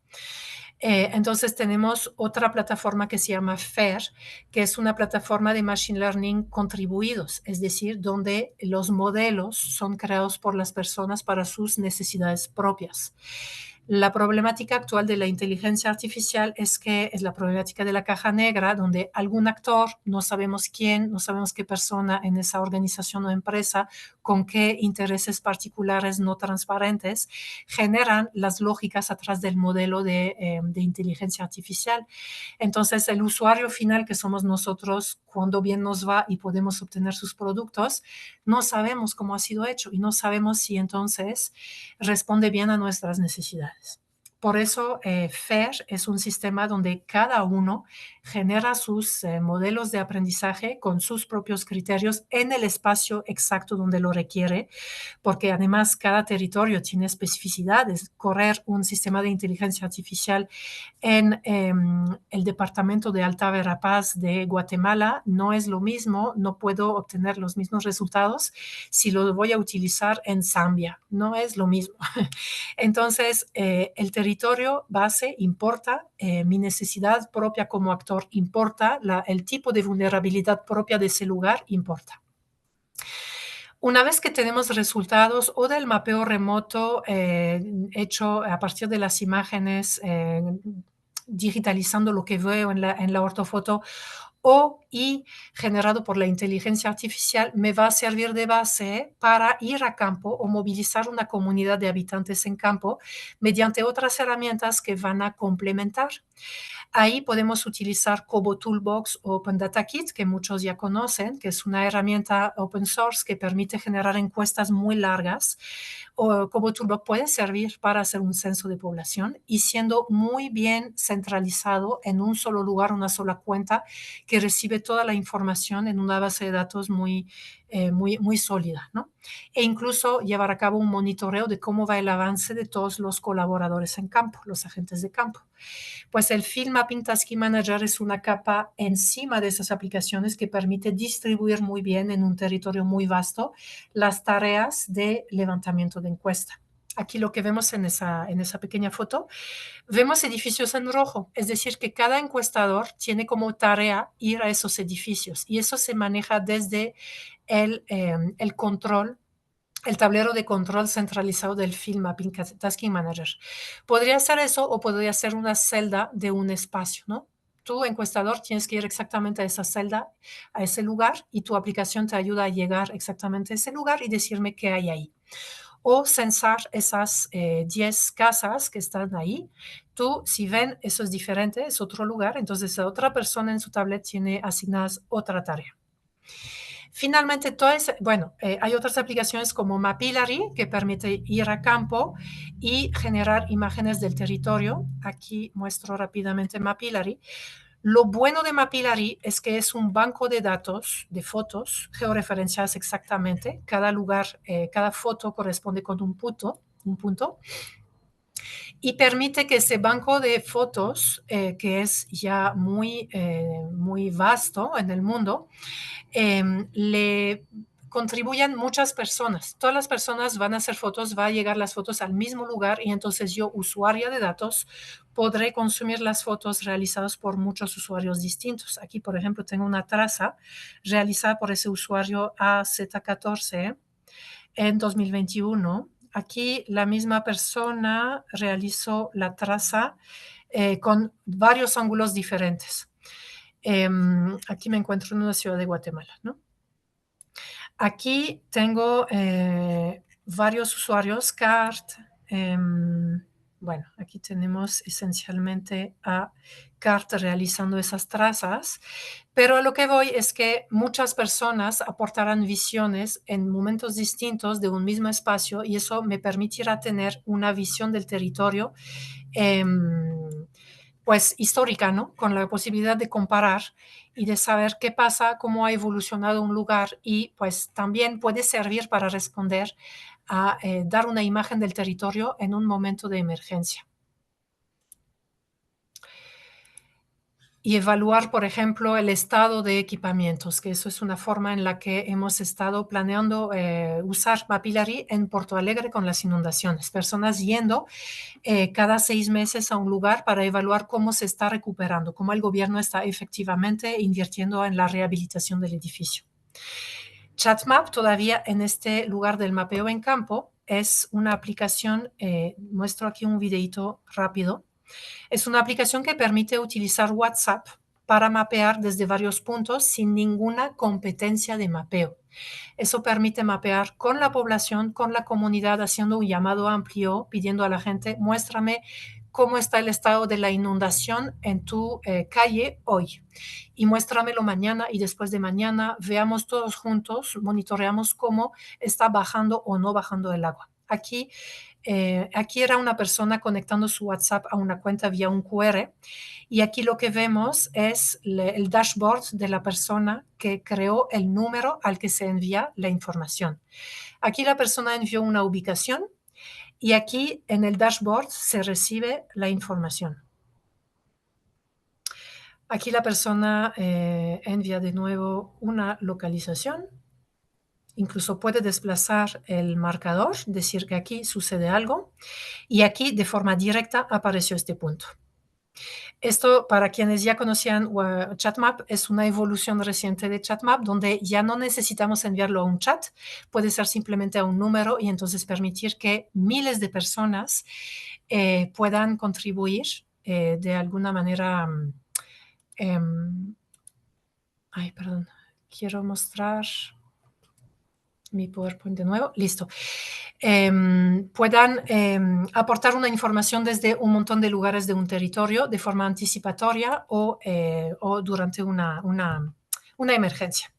Entonces tenemos otra plataforma que se llama FAIR, que es una plataforma de machine learning contribuidos, es decir, donde los modelos son creados por las personas para sus necesidades propias. La problemática actual de la inteligencia artificial es que es la problemática de la caja negra, donde algún actor, no sabemos quién, no sabemos qué persona en esa organización o empresa, con qué intereses particulares no transparentes, generan las lógicas atrás del modelo de inteligencia artificial. Entonces, el usuario final, que somos nosotros, cuando bien nos va y podemos obtener sus productos, no sabemos cómo ha sido hecho y no sabemos si entonces responde bien a nuestras necesidades. Por eso, FAIR es un sistema donde cada uno genera sus modelos de aprendizaje con sus propios criterios en el espacio exacto donde lo requiere, porque además cada territorio tiene especificidades. Correr un sistema de inteligencia artificial en el departamento de Alta Verapaz de Guatemala no es lo mismo, no puedo obtener los mismos resultados si lo voy a utilizar en Zambia, no es lo mismo. Entonces, el territorio base importa, mi necesidad propia como actor importa, el tipo de vulnerabilidad propia de ese lugar importa. Una vez que tenemos resultados o del mapeo remoto hecho a partir de las imágenes, digitalizando lo que veo en la ortofoto y generado por la inteligencia artificial, me va a servir de base para ir a campo o movilizar una comunidad de habitantes en campo mediante otras herramientas que van a complementar. Ahí podemos utilizar Kobo Toolbox o Open Data Kit, que muchos ya conocen, que es una herramienta open source que permite generar encuestas muy largas. O Kobo Toolbox puede servir para hacer un censo de población y siendo muy bien centralizado en un solo lugar, una sola cuenta, que recibe toda la información en una base de datos muy sólida, ¿no? E incluso llevar a cabo un monitoreo de cómo va el avance de todos los colaboradores en campo, los agentes de campo. Pues el Field Mapping Tasking Manager es una capa encima de esas aplicaciones que permite distribuir muy bien en un territorio muy vasto las tareas de levantamiento de encuesta. Aquí lo que vemos en esa pequeña foto, vemos edificios en rojo, es decir, que cada encuestador tiene como tarea ir a esos edificios y eso se maneja desde el control, el tablero de control centralizado del Field Mapping Tasking Manager. Podría ser eso o podría ser una celda de un espacio, ¿no? Tú, encuestador, tienes que ir exactamente a esa celda, a ese lugar, y tu aplicación te ayuda a llegar exactamente a ese lugar y decirme qué hay ahí. O censar esas 10 casas que están ahí. Tú, si ven, eso es diferente, es otro lugar, entonces la otra persona en su tablet tiene asignadas otra tarea. Finalmente, hay otras aplicaciones como Mapillary, que permite ir a campo y generar imágenes del territorio. Aquí muestro rápidamente Mapillary. Lo bueno de Mapillary es que es un banco de datos, de fotos, georreferenciadas exactamente. Cada lugar, cada foto corresponde con un punto, y permite que ese banco de fotos, que es ya muy vasto en el mundo, le contribuyan muchas personas. Todas las personas van a hacer fotos, va a llegar las fotos al mismo lugar y entonces yo, usuaria de datos, podré consumir las fotos realizadas por muchos usuarios distintos. Aquí, por ejemplo, tengo una traza realizada por ese usuario AZ14 en 2021. Aquí la misma persona realizó la traza con varios ángulos diferentes. Aquí me encuentro en una ciudad de Guatemala, ¿no? Aquí tengo varios usuarios, CART. Bueno, aquí tenemos esencialmente a CART realizando esas trazas, pero a lo que voy es que muchas personas aportarán visiones en momentos distintos de un mismo espacio y eso me permitirá tener una visión del territorio pues histórica, ¿no? Con la posibilidad de comparar y de saber qué pasa, cómo ha evolucionado un lugar y pues también puede servir para responder a dar una imagen del territorio en un momento de emergencia. Y evaluar, por ejemplo, el estado de equipamientos, que eso es una forma en la que hemos estado planeando usar Mapillary en Porto Alegre con las inundaciones. Personas yendo cada 6 meses a un lugar para evaluar cómo se está recuperando, cómo el gobierno está efectivamente invirtiendo en la rehabilitación del edificio. ChatMap todavía en este lugar del mapeo en campo es una aplicación, muestro aquí un videito rápido. Es una aplicación que permite utilizar WhatsApp para mapear desde varios puntos sin ninguna competencia de mapeo. Eso permite mapear con la población, con la comunidad, haciendo un llamado amplio, pidiendo a la gente, muéstrame cómo está el estado de la inundación en tu calle hoy. Y muéstramelo mañana y después de mañana, veamos todos juntos, monitoreamos cómo está bajando o no bajando el agua. Aquí aquí era una persona conectando su WhatsApp a una cuenta vía un QR y aquí lo que vemos es el dashboard de la persona que creó el número al que se envía la información. Aquí la persona envió una ubicación y aquí en el dashboard se recibe la información. Aquí la persona envía de nuevo una localización. Incluso puede desplazar el marcador, decir que aquí sucede algo, y aquí de forma directa apareció este punto. Esto, para quienes ya conocían ChatMap, es una evolución reciente de ChatMap, donde ya no necesitamos enviarlo a un chat, puede ser simplemente a un número y entonces permitir que miles de personas puedan contribuir de alguna manera. Ay, perdón, quiero mostrar mi PowerPoint de nuevo, listo. Puedan aportar una información desde un montón de lugares de un territorio de forma anticipatoria o durante una emergencia.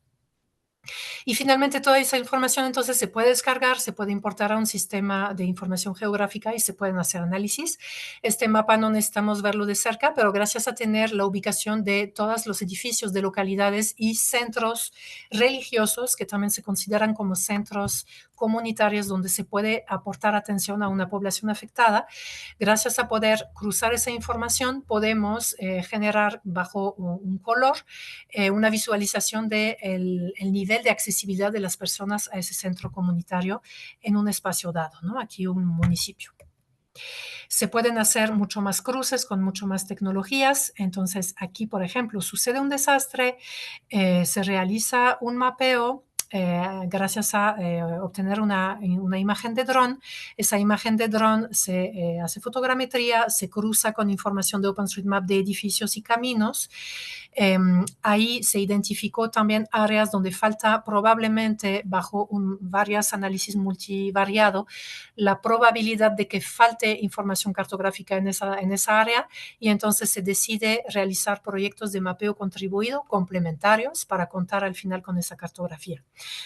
Y finalmente toda esa información entonces se puede descargar, se puede importar a un sistema de información geográfica y se pueden hacer análisis. Este mapa no necesitamos verlo de cerca, pero gracias a tener la ubicación de todos los edificios de localidades y centros religiosos, que también se consideran como centros comunitarios donde se puede aportar atención a una población afectada, gracias a poder cruzar esa información podemos generar bajo un color una visualización del nivel de accesibilidad de las personas a ese centro comunitario en un espacio dado, ¿no? Aquí un municipio. Se pueden hacer mucho más cruces con mucho más tecnologías. Entonces, aquí, por ejemplo, sucede un desastre, se realiza un mapeo gracias a obtener una imagen de dron. Esa imagen de dron se hace fotogrametría, se cruza con información de OpenStreetMap de edificios y caminos. Ahí se identificó también áreas donde falta probablemente, bajo varios análisis multivariado, la probabilidad de que falte información cartográfica en esa área y entonces se decide realizar proyectos de mapeo contribuido complementarios para contar al final con esa cartografía.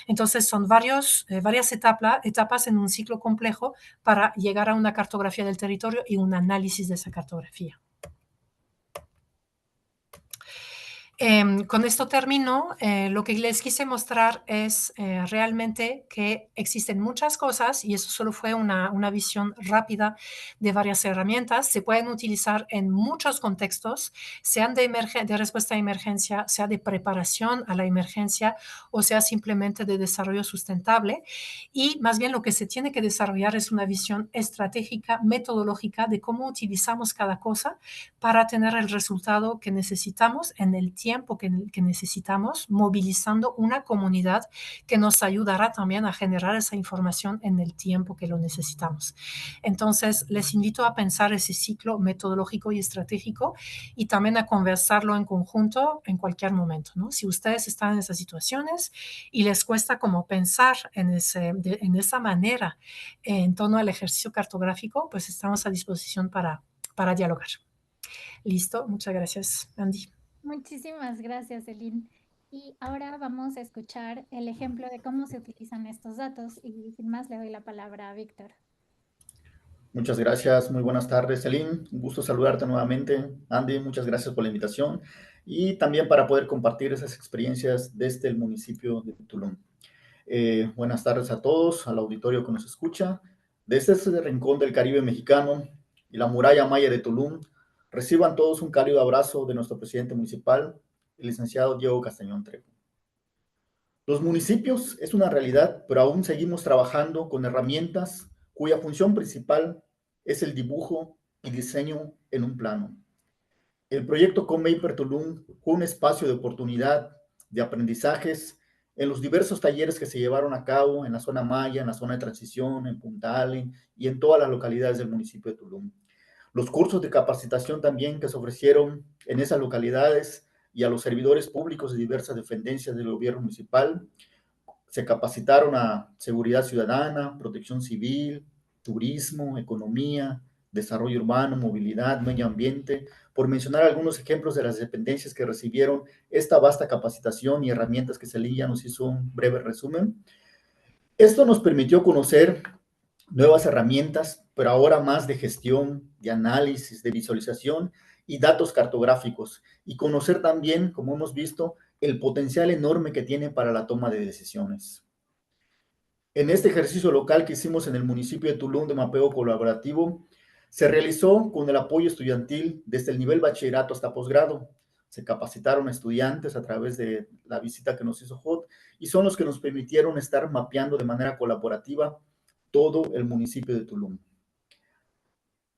Entonces son varias etapas en un ciclo complejo para llegar a una cartografía del territorio y un análisis de esa cartografía. Con esto termino. Lo que les quise mostrar es realmente que existen muchas cosas y eso solo fue una visión rápida de varias herramientas. Se pueden utilizar en muchos contextos, sean de respuesta a emergencia, sea de preparación a la emergencia o sea simplemente de desarrollo sustentable. Y más bien lo que se tiene que desarrollar es una visión estratégica, metodológica de cómo utilizamos cada cosa para tener el resultado que necesitamos en el tiempo que necesitamos, movilizando una comunidad que nos ayudará también a generar esa información en el tiempo que lo necesitamos. Entonces, les invito a pensar ese ciclo metodológico y estratégico y también a conversarlo en conjunto en cualquier momento, ¿no? Si ustedes están en esas situaciones y les cuesta como pensar en esa manera en torno al ejercicio cartográfico, pues estamos a disposición para dialogar. Listo, muchas gracias, Andy. Muchísimas gracias, Celine. Y ahora vamos a escuchar el ejemplo de cómo se utilizan estos datos y sin más le doy la palabra a Víctor. Muchas gracias, muy buenas tardes, Celine. Un gusto saludarte nuevamente. Andy, muchas gracias por la invitación y también para poder compartir esas experiencias desde el municipio de Tulum. Buenas tardes a todos, al auditorio que nos escucha. Desde este rincón del Caribe mexicano y la muralla maya de Tulum, reciban todos un cálido abrazo de nuestro presidente municipal, el licenciado Diego Castañón Trejo. Los municipios es una realidad, pero aún seguimos trabajando con herramientas cuya función principal es el dibujo y diseño en un plano. El proyecto COMAPER Tulum fue un espacio de oportunidad, de aprendizajes en los diversos talleres que se llevaron a cabo en la zona maya, en la zona de transición, en Punta Allen y en todas las localidades del municipio de Tulum. Los cursos de capacitación también que se ofrecieron en esas localidades y a los servidores públicos de diversas dependencias del gobierno municipal. Se capacitaron a seguridad ciudadana, protección civil, turismo, economía, desarrollo urbano, movilidad, medio ambiente, por mencionar algunos ejemplos de las dependencias que recibieron esta vasta capacitación y herramientas que Celine ya nos hizo un breve resumen. Esto nos permitió conocer nuevas herramientas, pero ahora más de gestión, de análisis, de visualización y datos cartográficos, y conocer también, como hemos visto, el potencial enorme que tiene para la toma de decisiones. En este ejercicio local que hicimos en el municipio de Tulum de mapeo colaborativo, se realizó con el apoyo estudiantil desde el nivel bachillerato hasta posgrado. Se capacitaron estudiantes a través de la visita que nos hizo HOT y son los que nos permitieron estar mapeando de manera colaborativa todo el municipio de Tulum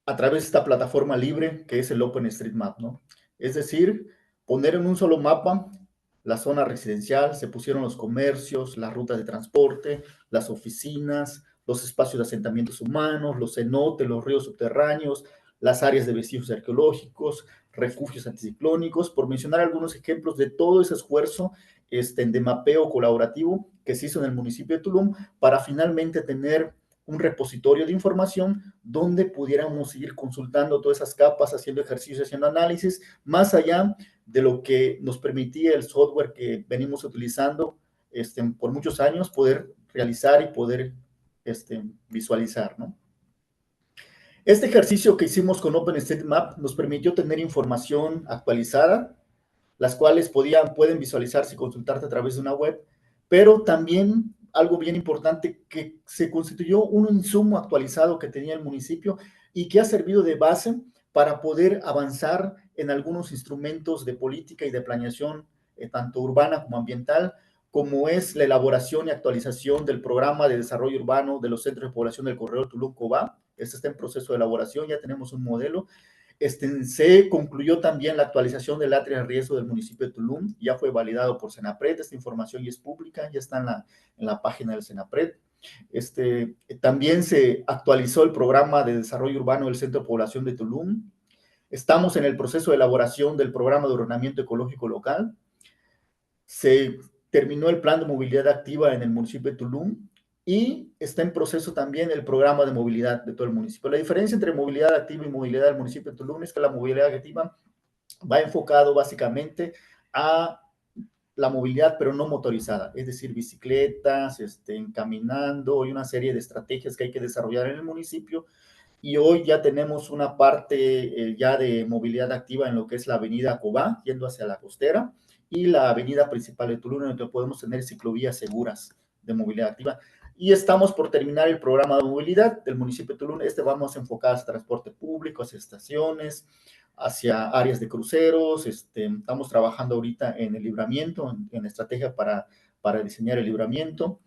a través de esta plataforma libre que es el OpenStreetMap, ¿no? Es decir, poner en un solo mapa la zona residencial, se pusieron los comercios, las rutas de transporte, las oficinas, los espacios de asentamientos humanos, los cenotes, los ríos subterráneos, las áreas de vestigios arqueológicos, refugios anticiclónicos, por mencionar algunos ejemplos de todo ese esfuerzo de mapeo colaborativo que se hizo en el municipio de Tulum para finalmente tener un repositorio de información donde pudiéramos ir consultando todas esas capas, haciendo ejercicios, haciendo análisis, más allá de lo que nos permitía el software que venimos utilizando por muchos años, poder realizar y poder visualizar, ¿no? Este ejercicio que hicimos con OpenStreetMap nos permitió tener información actualizada, las cuales pueden visualizarse y consultarse a través de una web, pero también algo bien importante, que se constituyó un insumo actualizado que tenía el municipio y que ha servido de base para poder avanzar en algunos instrumentos de política y de planeación, tanto urbana como ambiental, como es la elaboración y actualización del programa de desarrollo urbano de los centros de población del corredor Tulum-Cobá. Este está en proceso de elaboración, ya tenemos un modelo. Se concluyó también la actualización del área de riesgo del municipio de Tulum, ya fue validado por Senapred, esta información ya es pública, ya está en la página del Senapred. También se actualizó el programa de desarrollo urbano del Centro de Población de Tulum. Estamos en el proceso de elaboración del programa de ordenamiento ecológico local. Se terminó el plan de movilidad activa en el municipio de Tulum y está en proceso también el programa de movilidad de todo el municipio. La diferencia entre movilidad activa y movilidad del municipio de Tulum es que la movilidad activa va enfocado básicamente a la movilidad, pero no motorizada, es decir, bicicletas, caminando y una serie de estrategias que hay que desarrollar en el municipio. Y hoy ya tenemos una parte ya de movilidad activa en lo que es la avenida Cobá, yendo hacia la costera, y la avenida principal de Tulum, donde podemos tener ciclovías seguras de movilidad activa. Y estamos por terminar el programa de movilidad del municipio de Tulum. Vamos enfocados a transporte público, hacia estaciones, hacia áreas de cruceros. Estamos trabajando ahorita en el libramiento, en estrategia para diseñar el libramiento.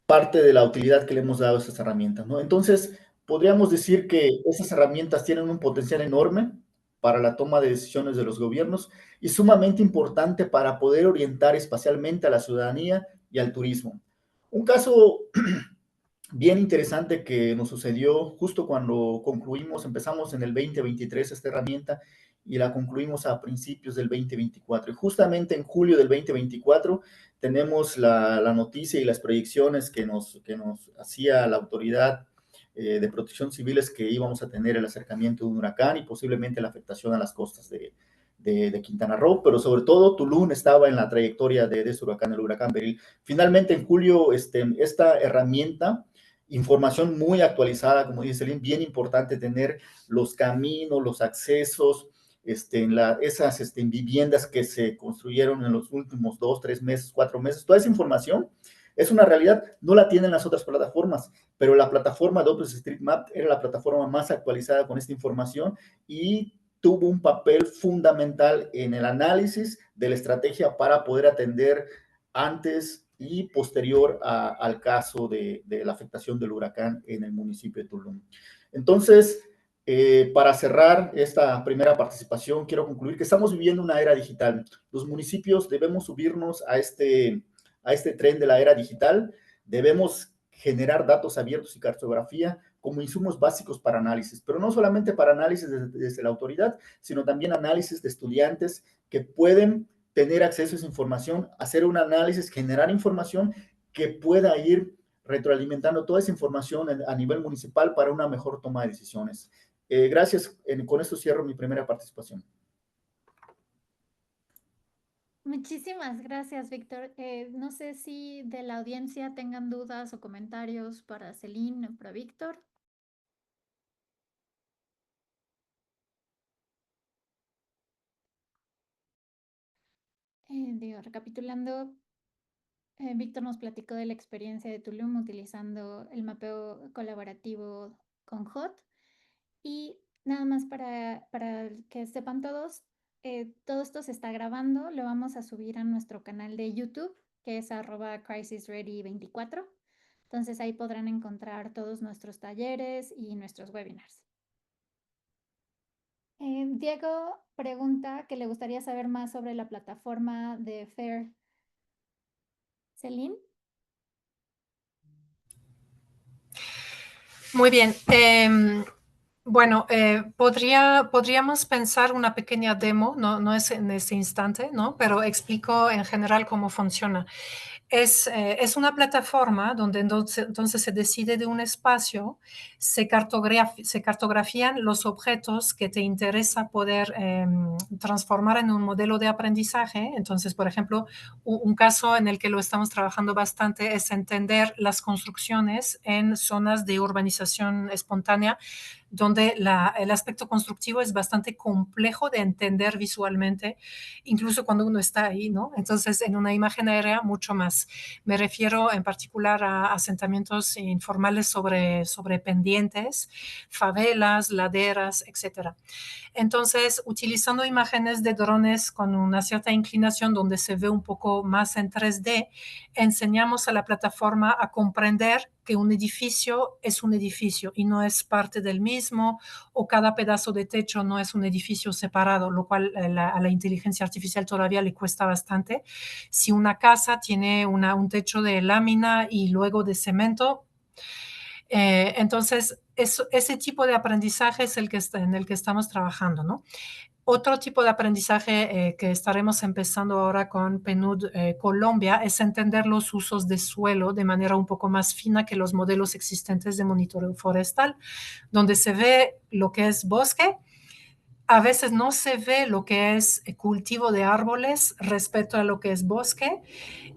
Parte de la utilidad que le hemos dado a estas herramientas, ¿no? Entonces, podríamos decir que esas herramientas tienen un potencial enorme para la toma de decisiones de los gobiernos y sumamente importante para poder orientar espacialmente a la ciudadanía y al turismo. Un caso bien interesante que nos sucedió justo cuando empezamos en el 2023 esta herramienta y la concluimos a principios del 2024. Y justamente en julio del 2024 tenemos la noticia y las proyecciones que nos hacía la autoridad de protección civil, es que íbamos a tener el acercamiento de un huracán y posiblemente la afectación a las costas de Quintana Roo, pero sobre todo Tulum estaba en la trayectoria de ese huracán, el huracán Beryl. Finalmente en julio esta herramienta, información muy actualizada, como dice Celine, bien importante tener los caminos, los accesos, esas viviendas que se construyeron en los últimos 2, 3 meses, 4 meses, toda esa información es una realidad, no la tienen las otras plataformas, pero la plataforma de OpenStreetMap era la plataforma más actualizada con esta información y tuvo un papel fundamental en el análisis de la estrategia para poder atender antes y posterior al caso de la afectación del huracán en el municipio de Tulum. Entonces, para cerrar esta primera participación, quiero concluir que estamos viviendo una era digital. Los municipios debemos subirnos a este tren de la era digital, debemos generar datos abiertos y cartografía como insumos básicos para análisis, pero no solamente para análisis desde la autoridad, sino también análisis de estudiantes que pueden tener acceso a esa información, hacer un análisis, generar información que pueda ir retroalimentando toda esa información a nivel municipal para una mejor toma de decisiones. Gracias. Con esto cierro mi primera participación. Muchísimas gracias, Víctor. No sé si de la audiencia tengan dudas o comentarios para Celine o para Víctor. Recapitulando, Víctor nos platicó de la experiencia de Tulum utilizando el mapeo colaborativo con HOT. Y nada más para que sepan todos, todo esto se está grabando, lo vamos a subir a nuestro canal de YouTube, que es @crisisready24. Entonces ahí podrán encontrar todos nuestros talleres y nuestros webinars. Diego pregunta que le gustaría saber más sobre la plataforma de FAIR. Celine. Muy bien. Bueno, podríamos pensar una pequeña demo, no es en este instante, ¿no? Pero explico en general cómo funciona. Es una plataforma donde entonces se decide de un espacio, se cartografían los objetos que te interesa poder transformar en un modelo de aprendizaje. Entonces, por ejemplo, un caso en el que lo estamos trabajando bastante es entender las construcciones en zonas de urbanización espontánea donde el aspecto constructivo es bastante complejo de entender visualmente, incluso cuando uno está ahí, ¿no? Entonces, en una imagen aérea, mucho más. Me refiero en particular a asentamientos informales sobre pendientes, favelas, laderas, etcétera. Entonces, utilizando imágenes de drones con una cierta inclinación donde se ve un poco más en 3D, enseñamos a la plataforma a comprender que un edificio es un edificio y no es parte del mismo, o cada pedazo de techo no es un edificio separado, lo cual a la inteligencia artificial todavía le cuesta bastante. Si una casa tiene un techo de lámina y luego de cemento, entonces ese tipo de aprendizaje es en el que estamos trabajando, ¿no? Otro tipo de aprendizaje que estaremos empezando ahora con PNUD Colombia es entender los usos de suelo de manera un poco más fina que los modelos existentes de monitoreo forestal, donde se ve lo que es bosque. A veces no se ve lo que es cultivo de árboles respecto a lo que es bosque,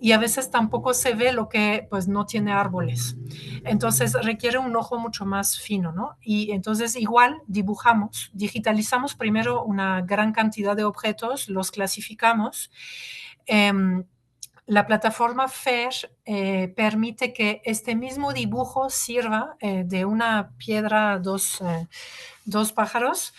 y a veces tampoco se ve lo que pues no tiene árboles. Entonces requiere un ojo mucho más fino, ¿no? Y entonces igual dibujamos, digitalizamos primero una gran cantidad de objetos, los clasificamos. La plataforma FAIR permite que este mismo dibujo sirva de una piedra, dos pájaros,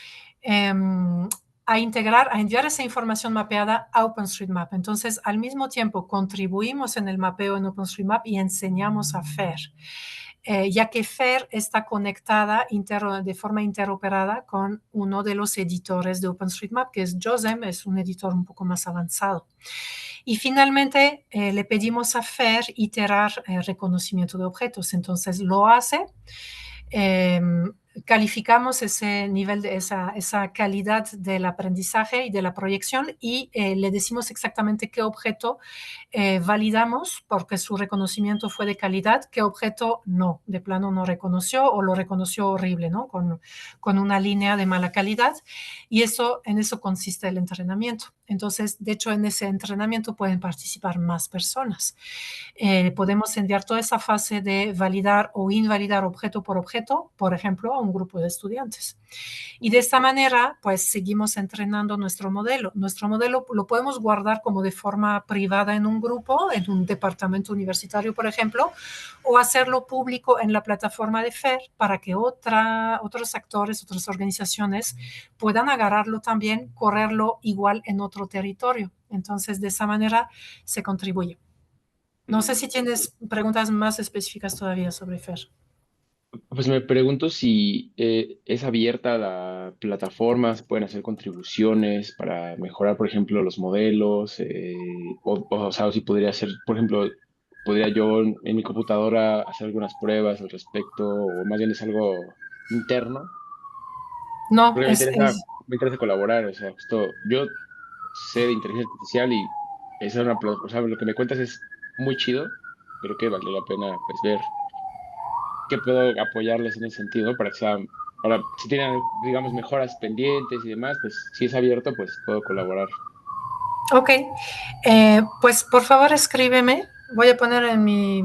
a integrar, a enviar esa información mapeada a OpenStreetMap. Entonces, al mismo tiempo, contribuimos en el mapeo en OpenStreetMap y enseñamos a FAIR, ya que FAIR está conectada de forma interoperada con uno de los editores de OpenStreetMap, que es JOSEM, es un editor un poco más avanzado. Y finalmente, le pedimos a FAIR iterar reconocimiento de objetos. Entonces, lo hace. Calificamos ese nivel de esa calidad del aprendizaje y de la proyección, y le decimos exactamente qué objeto validamos porque su reconocimiento fue de calidad, qué objeto no, de plano no reconoció o lo reconoció horrible, ¿no? Con una línea de mala calidad, y en eso consiste el entrenamiento. Entonces, de hecho, en ese entrenamiento pueden participar más personas. Podemos enviar toda esa fase de validar o invalidar objeto por objeto, por ejemplo, a un grupo de estudiantes. Y de esta manera, pues seguimos entrenando nuestro modelo. Nuestro modelo lo podemos guardar como de forma privada en un grupo, en un departamento universitario, por ejemplo, o hacerlo público en la plataforma de FAIR para que otros actores, otras organizaciones puedan agarrarlo también, correrlo igual en otro territorio. Entonces, de esa manera se contribuye. No sé si tienes preguntas más específicas todavía sobre FAIR. Pues me pregunto si es abierta la plataforma, se pueden hacer contribuciones para mejorar, por ejemplo, los modelos, o sea, si podría ser, por ejemplo, podría yo en mi computadora hacer algunas pruebas al respecto, o más bien es algo interno, No, porque me interesa colaborar, o sea, justo yo sé de inteligencia artificial y esa es una, o sea, lo que me cuentas es muy chido, creo que vale la pena pues ver que puedo apoyarles en ese sentido para que sea, para si tienen, digamos, mejoras pendientes y demás, pues si es abierto, pues puedo colaborar. Ok, pues por favor escríbeme. Voy a poner en mi...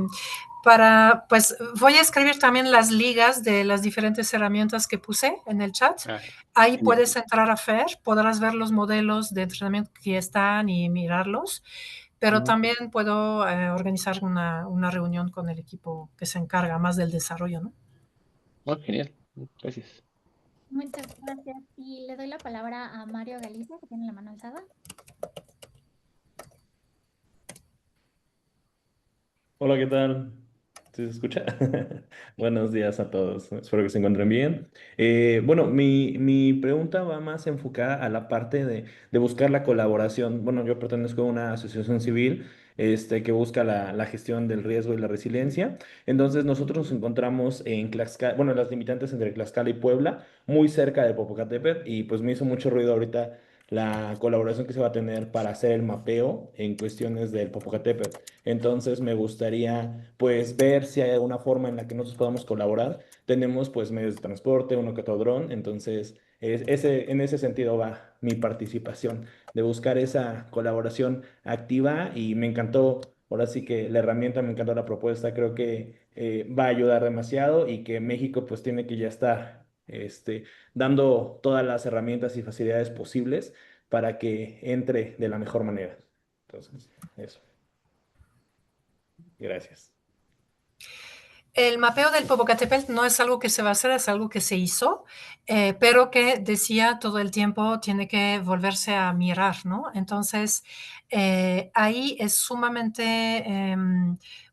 pues voy a escribir también las ligas de las diferentes herramientas que puse en el chat. Ahí Genial. puedes entrar a FAIR, podrás ver los modelos de entrenamiento que están y mirarlos, pero también puedo organizar una reunión con el equipo que se encarga más del desarrollo, ¿no? Genial, gracias. Muchas gracias. Y le doy la palabra a Mario Galicia, que tiene la mano alzada. Hola, ¿qué tal? ¿Sí se escucha? Buenos días a todos. Espero que se encuentren bien. Bueno, mi pregunta va más enfocada a la parte de buscar la colaboración. Bueno, yo pertenezco a una asociación civil que busca la gestión del riesgo y la resiliencia. Entonces, nosotros nos encontramos en Tlaxcala, bueno, las limitantes entre Tlaxcala y Puebla, muy cerca de Popocatépetl, y pues me hizo mucho ruido ahorita la colaboración que se va a tener para hacer el mapeo en cuestiones del Popocatépetl. Entonces me gustaría pues ver si hay alguna forma en la que nosotros podamos colaborar. Tenemos pues medios de transporte, uno que otro dron, entonces en ese sentido va mi participación, de buscar esa colaboración activa, y me encantó, ahora sí que la herramienta, me encantó la propuesta, creo que va a ayudar demasiado, y que México pues tiene que ya estar dando todas las herramientas y facilidades posibles para que entre de la mejor manera. Entonces, eso. Gracias. El mapeo del Popocatépetl no es algo que se va a hacer, es algo que se hizo, pero que decía todo el tiempo tiene que volverse a mirar, ¿no? Entonces, ahí es sumamente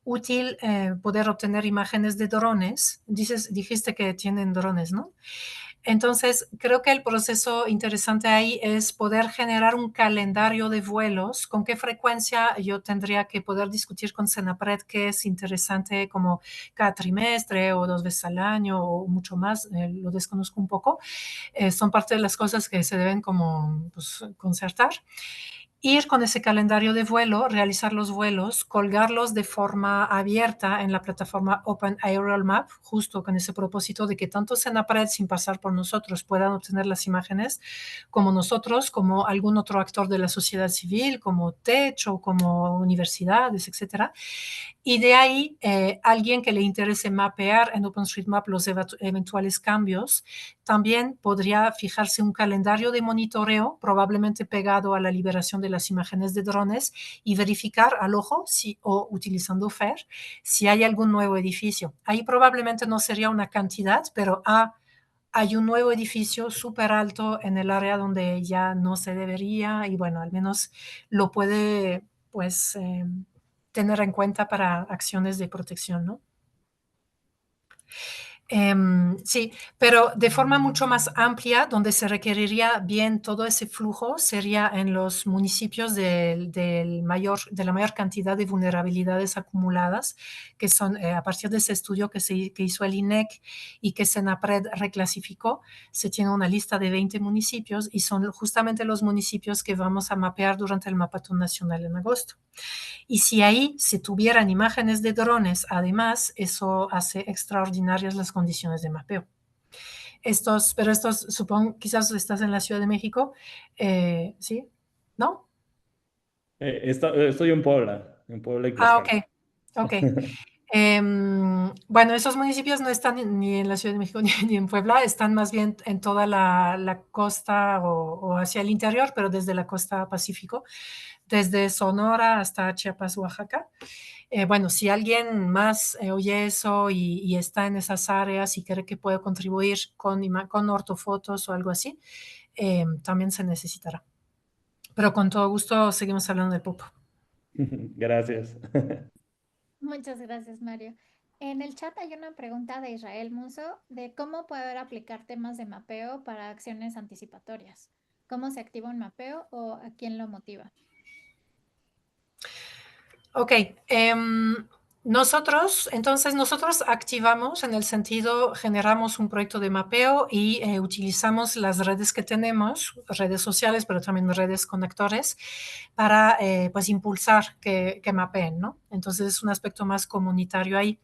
útil poder obtener imágenes de drones. Dijiste que tienen drones, ¿no? Entonces, creo que el proceso interesante ahí es poder generar un calendario de vuelos, con qué frecuencia yo tendría que poder discutir con Senapred, qué es interesante, como cada trimestre o 2 veces al año o mucho más, lo desconozco un poco. Son parte de las cosas que se deben como pues, concertar. Ir con ese calendario de vuelo, realizar los vuelos, colgarlos de forma abierta en la plataforma Open Aerial Map, justo con ese propósito de que tanto Senapred, sin pasar por nosotros, puedan obtener las imágenes, como nosotros, como algún otro actor de la sociedad civil, como TECH o como universidades, etcétera. Y de ahí, alguien que le interese mapear en OpenStreetMap los eventuales cambios, también podría fijarse un calendario de monitoreo, probablemente pegado a la liberación de las imágenes de drones, y verificar al ojo o utilizando FAIR si hay algún nuevo edificio. Ahí probablemente no sería una cantidad, pero hay un nuevo edificio súper alto en el área donde ya no se debería, y bueno, al menos lo puede pues tener en cuenta para acciones de protección, ¿no? Sí, pero de forma mucho más amplia, donde se requeriría bien todo ese flujo, sería en los municipios de la mayor cantidad de vulnerabilidades acumuladas, que son a partir de ese estudio que hizo el INEC y que Senapred reclasificó. Se tiene una lista de 20 municipios y son justamente los municipios que vamos a mapear durante el Mapatón Nacional en agosto. Y si ahí se tuvieran imágenes de drones, además, eso hace extraordinarias las condiciones de mapeo. Pero estos, supongo, quizás estás en la Ciudad de México, ¿sí? ¿No? Estoy en Puebla y Tlaxcala. Ok. Bueno, esos municipios no están ni en la Ciudad de México ni en Puebla, están más bien en toda la costa o hacia el interior, pero desde la costa Pacífico, desde Sonora hasta Chiapas, Oaxaca. Bueno, si alguien más oye eso y está en esas áreas y cree que puede contribuir con ortofotos o algo así, también se necesitará. Pero con todo gusto seguimos hablando del Popo. Gracias. Muchas gracias, Mario. En el chat hay una pregunta de Israel Muso de cómo poder aplicar temas de mapeo para acciones anticipatorias. ¿Cómo se activa un mapeo o a quién lo motiva? Ok. Nosotros activamos en el sentido, generamos un proyecto de mapeo y utilizamos las redes que tenemos, redes sociales, pero también redes con actores, para pues impulsar que mapeen, ¿no? Entonces es un aspecto más comunitario ahí.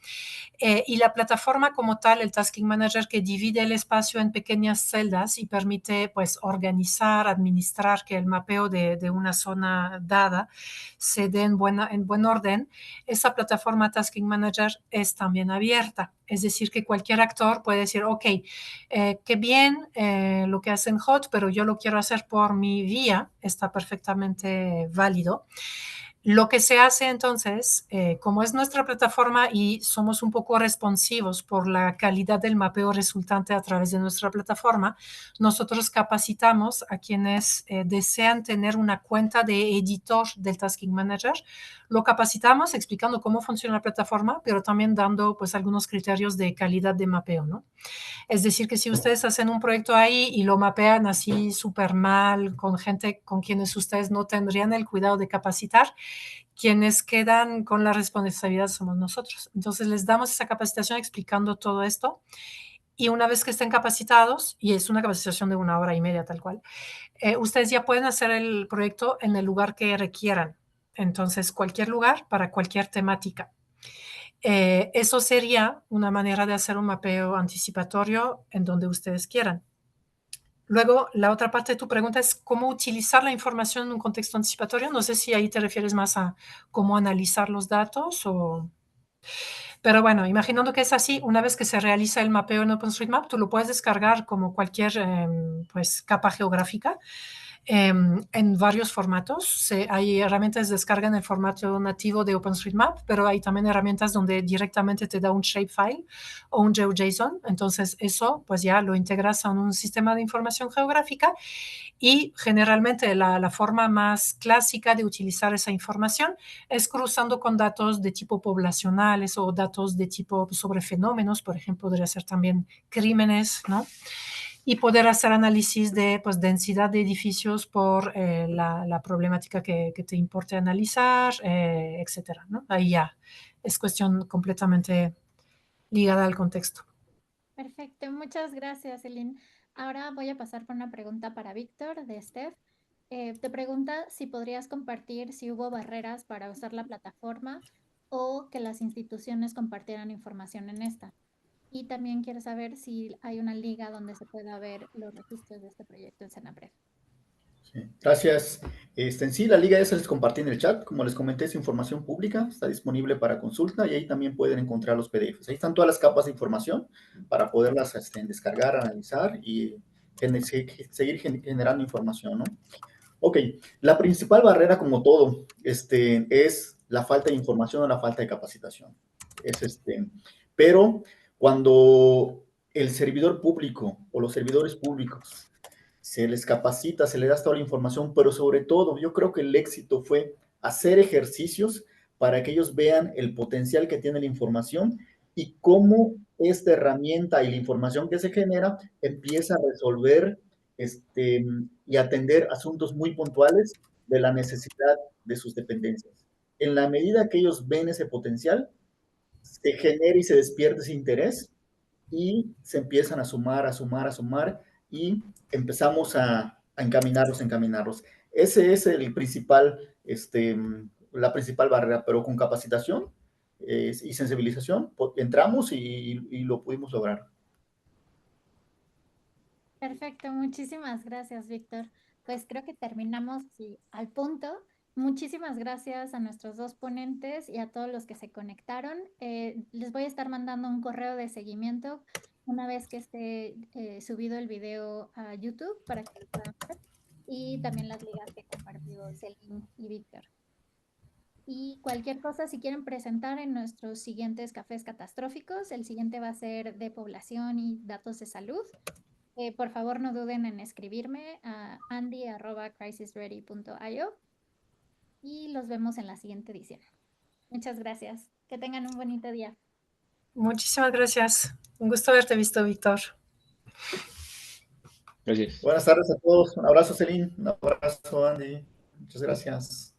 Y la plataforma como tal, el Tasking Manager, que divide el espacio en pequeñas celdas y permite pues organizar, administrar que el mapeo de una zona dada se dé en buen orden. Esa plataforma Tasking Manager es también abierta. Es decir, que cualquier actor puede decir, ok, qué bien lo que hacen HOT, pero yo lo quiero hacer por mi vía, está perfectamente válido. Lo que se hace entonces, como es nuestra plataforma y somos un poco responsivos por la calidad del mapeo resultante a través de nuestra plataforma, nosotros capacitamos a quienes desean tener una cuenta de editor del Tasking Manager. Lo capacitamos explicando cómo funciona la plataforma, pero también dando pues algunos criterios de calidad de mapeo, ¿no? Es decir, que si ustedes hacen un proyecto ahí y lo mapean así súper mal, con gente con quienes ustedes no tendrían el cuidado de capacitar, quienes quedan con la responsabilidad somos nosotros. Entonces les damos esa capacitación explicando todo esto y una vez que estén capacitados, y es una capacitación de 1 hora y media tal cual, ustedes ya pueden hacer el proyecto en el lugar que requieran. Entonces, cualquier lugar para cualquier temática. Eso sería una manera de hacer un mapeo anticipatorio en donde ustedes quieran. Luego, la otra parte de tu pregunta es cómo utilizar la información en un contexto anticipatorio. No sé si ahí te refieres más a cómo analizar los datos o... Pero bueno, imaginando que es así, una vez que se realiza el mapeo en OpenStreetMap, tú lo puedes descargar como cualquier pues, capa geográfica en varios formatos. Hay herramientas de descarga en el formato nativo de OpenStreetMap, pero hay también herramientas donde directamente te da un shapefile o un GeoJSON. Entonces eso pues ya lo integras a un sistema de información geográfica y generalmente la forma más clásica de utilizar esa información es cruzando con datos de tipo poblacionales o datos de tipo sobre fenómenos, por ejemplo, podría ser también crímenes, ¿no? Y poder hacer análisis de pues, densidad de edificios por la problemática que te importe analizar, etcétera, ¿no? Ahí ya es cuestión completamente ligada al contexto. Perfecto, muchas gracias, Elin. Ahora voy a pasar por una pregunta para Víctor de Steph. Te pregunta si podrías compartir si hubo barreras para usar la plataforma o que las instituciones compartieran información en esta. Y también quiero saber si hay una liga donde se pueda ver los registros de este proyecto en Senaprev. Sí, gracias. En sí, la liga esa les compartí en el chat. Como les comenté, es información pública, está disponible para consulta y ahí también pueden encontrar los PDFs. Ahí están todas las capas de información para poderlas descargar, analizar y seguir generando información, ¿no? Ok, la principal barrera, como todo, es la falta de información o la falta de capacitación. Pero cuando el servidor público o los servidores públicos se les capacita, se les da toda la información, pero sobre todo yo creo que el éxito fue hacer ejercicios para que ellos vean el potencial que tiene la información y cómo esta herramienta y la información que se genera empieza a resolver y atender asuntos muy puntuales de la necesidad de sus dependencias. En la medida que ellos ven ese potencial, se genera y se despierta ese interés y se empiezan a sumar y empezamos a encaminarlos. Ese es el principal, la principal barrera, pero con capacitación y sensibilización entramos y lo pudimos lograr. Perfecto, muchísimas gracias, Víctor. Pues creo que terminamos al punto. Muchísimas gracias a nuestros dos ponentes y a todos los que se conectaron. Les voy a estar mandando un correo de seguimiento una vez que esté subido el video a YouTube para que lo puedan ver y también las ligas que compartió Celine y Víctor. Y cualquier cosa, si quieren presentar en nuestros siguientes cafés catastróficos, el siguiente va a ser de población y datos de salud. Por favor, no duden en escribirme a andy@crisisready.io y los vemos en la siguiente edición. Muchas gracias. Que tengan un bonito día. Muchísimas gracias. Un gusto haberte visto, Víctor. Gracias. Buenas tardes a todos. Un abrazo, Celine. Un abrazo, Andy. Muchas gracias.